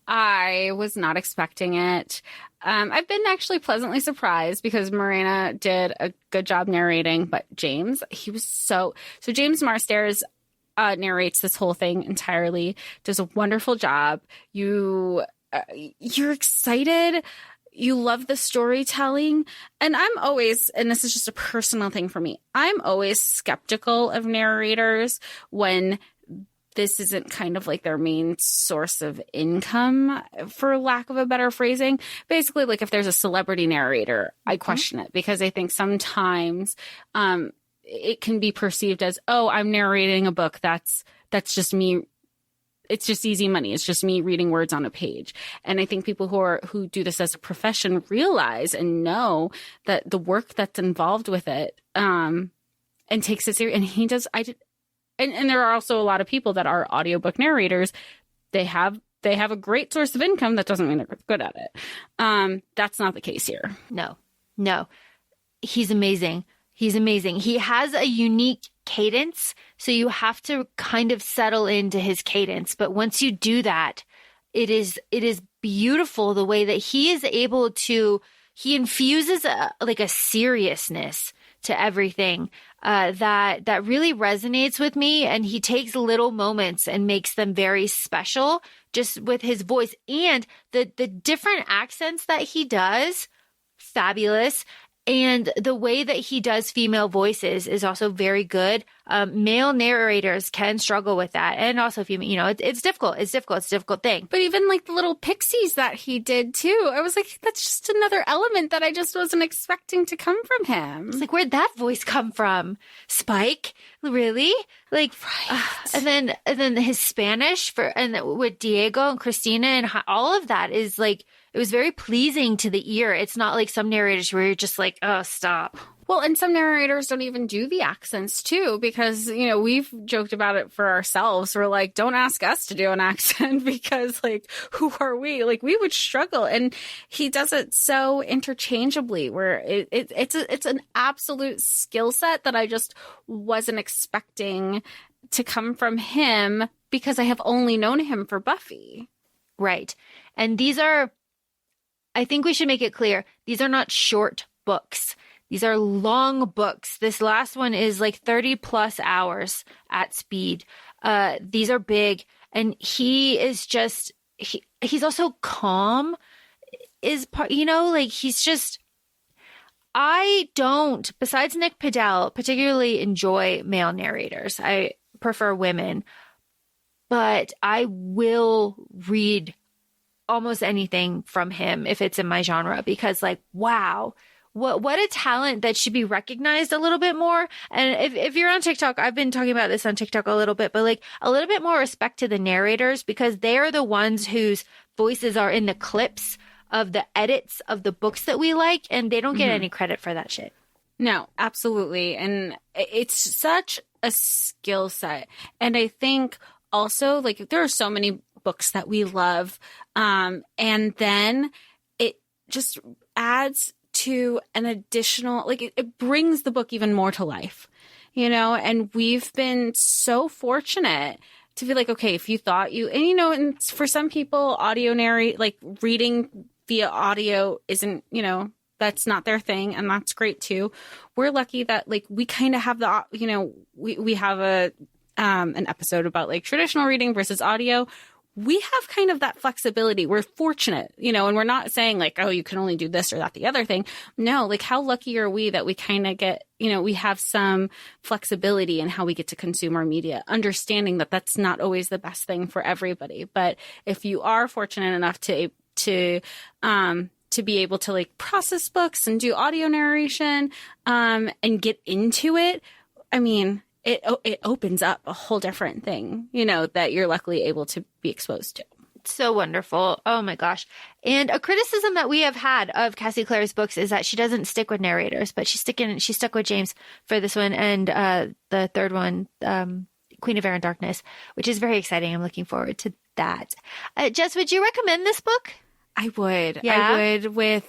I was not expecting it. I've been actually pleasantly surprised, because Marina did a good job narrating, but James, he was so James Carstairs narrates this whole thing entirely, does a wonderful job. You're excited. you love the storytelling. And I'm always, and this is just a personal thing for me, I'm always skeptical of narrators when this isn't kind of like their main source of income, for lack of a better phrasing. Basically, like if there's a celebrity narrator, I question it, because I think sometimes it can be perceived as, oh, I'm narrating a book that's just me. It's just easy money. It's just me reading words on a page. And I think people who do this as a profession realize and know that the work that's involved with it, and takes it serious. And there are also a lot of people that are audiobook narrators. They have a great source of income. That doesn't mean they're good at it. That's not the case here. No. He's amazing. He has a unique cadence, so you have to kind of settle into his cadence. But once you do that, it is beautiful the way that he is able to, he infuses a seriousness to everything that really resonates with me. And he takes little moments and makes them very special just with his voice, and the different accents that he does, fabulous. And the way that he does female voices is also very good. Male narrators can struggle with that. And also, it's difficult. It's a difficult thing. But even like the little pixies that he did too, I was like, that's just another element that I just wasn't expecting to come from him. It's like, where'd that voice come from? Spike? Really? Like, right. And then his Spanish with Diego and Cristina and all of that is like, it was very pleasing to the ear. It's not like some narrators where you're just like, oh, stop. Well, and some narrators don't even do the accents too, because, we've joked about it for ourselves. We're like, don't ask us to do an accent because like, who are we? Like, we would struggle. And he does it so interchangeably where it's an absolute skill set that I just wasn't expecting to come from him because I have only known him for Buffy. Right. And I think we should make it clear, these are not short books. These are long books. This last one is like 30 plus hours at speed. These are big. And he is just, he's also calm he's just, I don't, besides Nick Padell, particularly enjoy male narrators. I prefer women, but I will read almost anything from him if it's in my genre, because like, wow, what a talent that should be recognized a little bit more. And if you're on TikTok, I've been talking about this on TikTok a little bit, but like a little bit more respect to the narrators, because they are the ones whose voices are in the clips of the edits of the books that we like, and they don't get any credit for that shit. No, absolutely. And it's such a skill set. And I think also like there are so many books that we love. And then it just adds to an additional, like it brings the book even more to life, and we've been so fortunate to be like, okay, if you thought and for some people audio narrate, like reading via audio isn't, that's not their thing. And that's great too. We're lucky that like we kind of have we have an episode about like traditional reading versus audio. We have kind of that flexibility. We're fortunate, and we're not saying like, oh, you can only do this or that, the other thing. No, like how lucky are we that we kind of get, we have some flexibility in how we get to consume our media, understanding that that's not always the best thing for everybody. But if you are fortunate enough to be able to like process books and do audio narration, and get into it, I mean, it opens up a whole different thing, that you're luckily able to be exposed to. So wonderful. Oh my gosh. And a criticism that we have had of Cassie Clare's books is that she doesn't stick with narrators, but she stuck with James for this one and the third one, Queen of Air and Darkness, which is very exciting. I'm looking forward to that. Jess, would you recommend this book? I would. Yeah? I would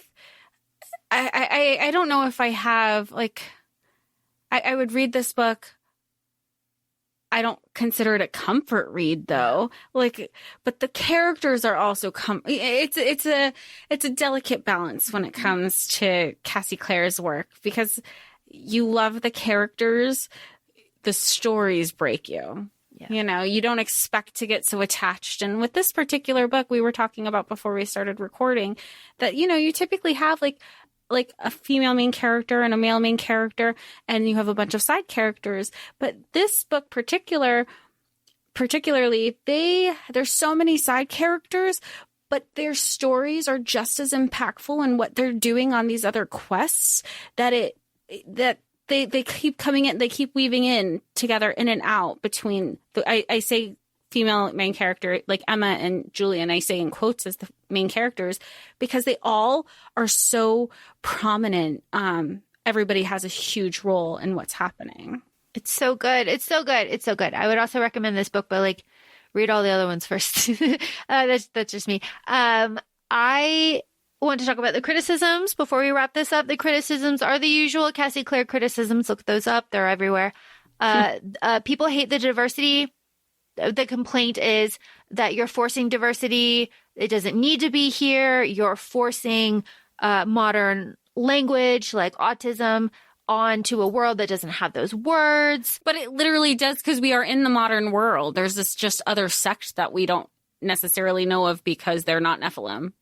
I don't know if I have like I would read this book. I don't consider it a comfort read though. Like, but the characters are also it's a delicate balance when it comes to Cassie Clare's work, because you love the characters, the stories break you. Yeah. You know, you don't expect to get so attached. And with this particular book we were talking about before we started recording, that, you know, you typically have like a female main character and a male main character, and you have a bunch of side characters. But this book particularly, there's so many side characters, but their stories are just as impactful in what they're doing on these other quests that they keep coming in, they keep weaving in together, in and out between I say female main character, like Emma and Julian, I say in quotes as the main characters, because they all are so prominent. Everybody has a huge role in what's happening. It's so good. It's so good. It's so good. I would also recommend this book, but like read all the other ones first. That's just me. I want to talk about the criticisms before we wrap this up. The criticisms are the usual Cassie Clare criticisms. Look those up. They're everywhere. People hate the diversity. The complaint is that you're forcing diversity. It doesn't need to be here. You're forcing modern language like autism onto a world that doesn't have those words. But it literally does, because we are in the modern world. There's this just other sect that we don't necessarily know of because they're not Nephilim.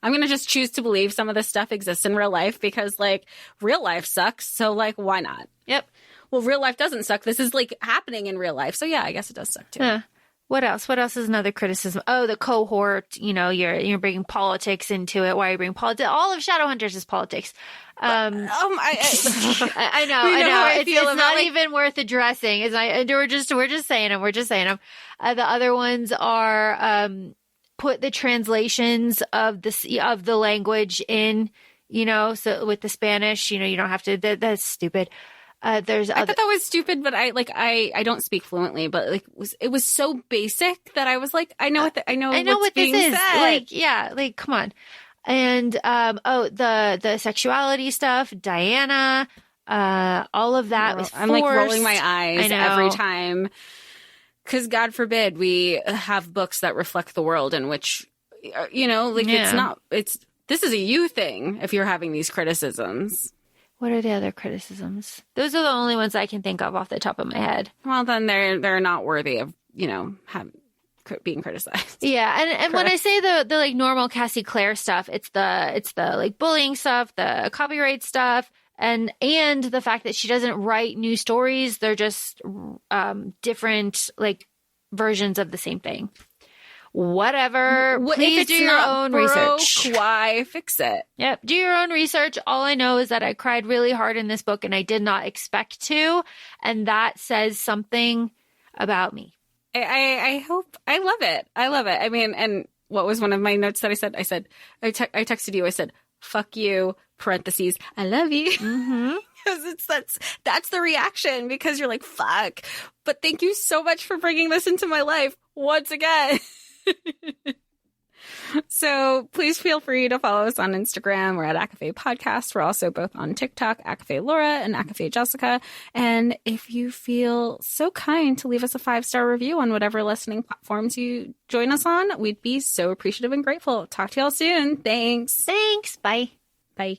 I'm going to just choose to believe some of this stuff exists in real life because, like, real life sucks. So, like, why not? Yep. Well, real life doesn't suck. This is, like, happening in real life. So, yeah, I guess it does suck, too. What else? What else is another criticism? Oh, the cohort. You know, you're bringing politics into it. Why are you bringing politics? All of Shadowhunters is politics. I know. I know. It's not even worth addressing. We're just saying them. We're just saying them. The other ones are put the translations of the language in. You know, so with the Spanish, you know, you don't have to. That's stupid. I thought that was stupid, but I don't speak fluently, but like it was so basic that I was like, I know what this is. Said. Like, yeah, like come on. And the sexuality stuff, Diana, all of that was forced. I'm like rolling my eyes every time, because God forbid we have books that reflect the world in which, you know, like this is a you thing if you're having these criticisms. What are the other criticisms? Those are the only ones I can think of off the top of my head. Well, then they're not worthy of, you know, being criticized. Yeah, and when I say the like normal Cassie Clare stuff, it's the like bullying stuff, the copyright stuff, and the fact that she doesn't write new stories. They're just different like versions of the same thing. Whatever. Please do your own research. Why fix it? Yep. Do your own research. All I know is that I cried really hard in this book and I did not expect to. And that says something about me. I hope. I love it. I love it. I mean, and what was one of my notes that I said? I texted you. I said, fuck you, parentheses, I love you. Mm-hmm. Because that's the reaction, because you're like, fuck. But thank you so much for bringing this into my life once again. So please feel free to follow us on Instagram. We're at ACOFAE Podcast. We're also both on TikTok, ACOFAE Laura and ACOFAE Jessica. And if you feel so kind to leave us a 5-star review on whatever listening platforms you join us on, we'd be so appreciative and grateful. Talk to y'all soon. Thanks. Bye. Bye.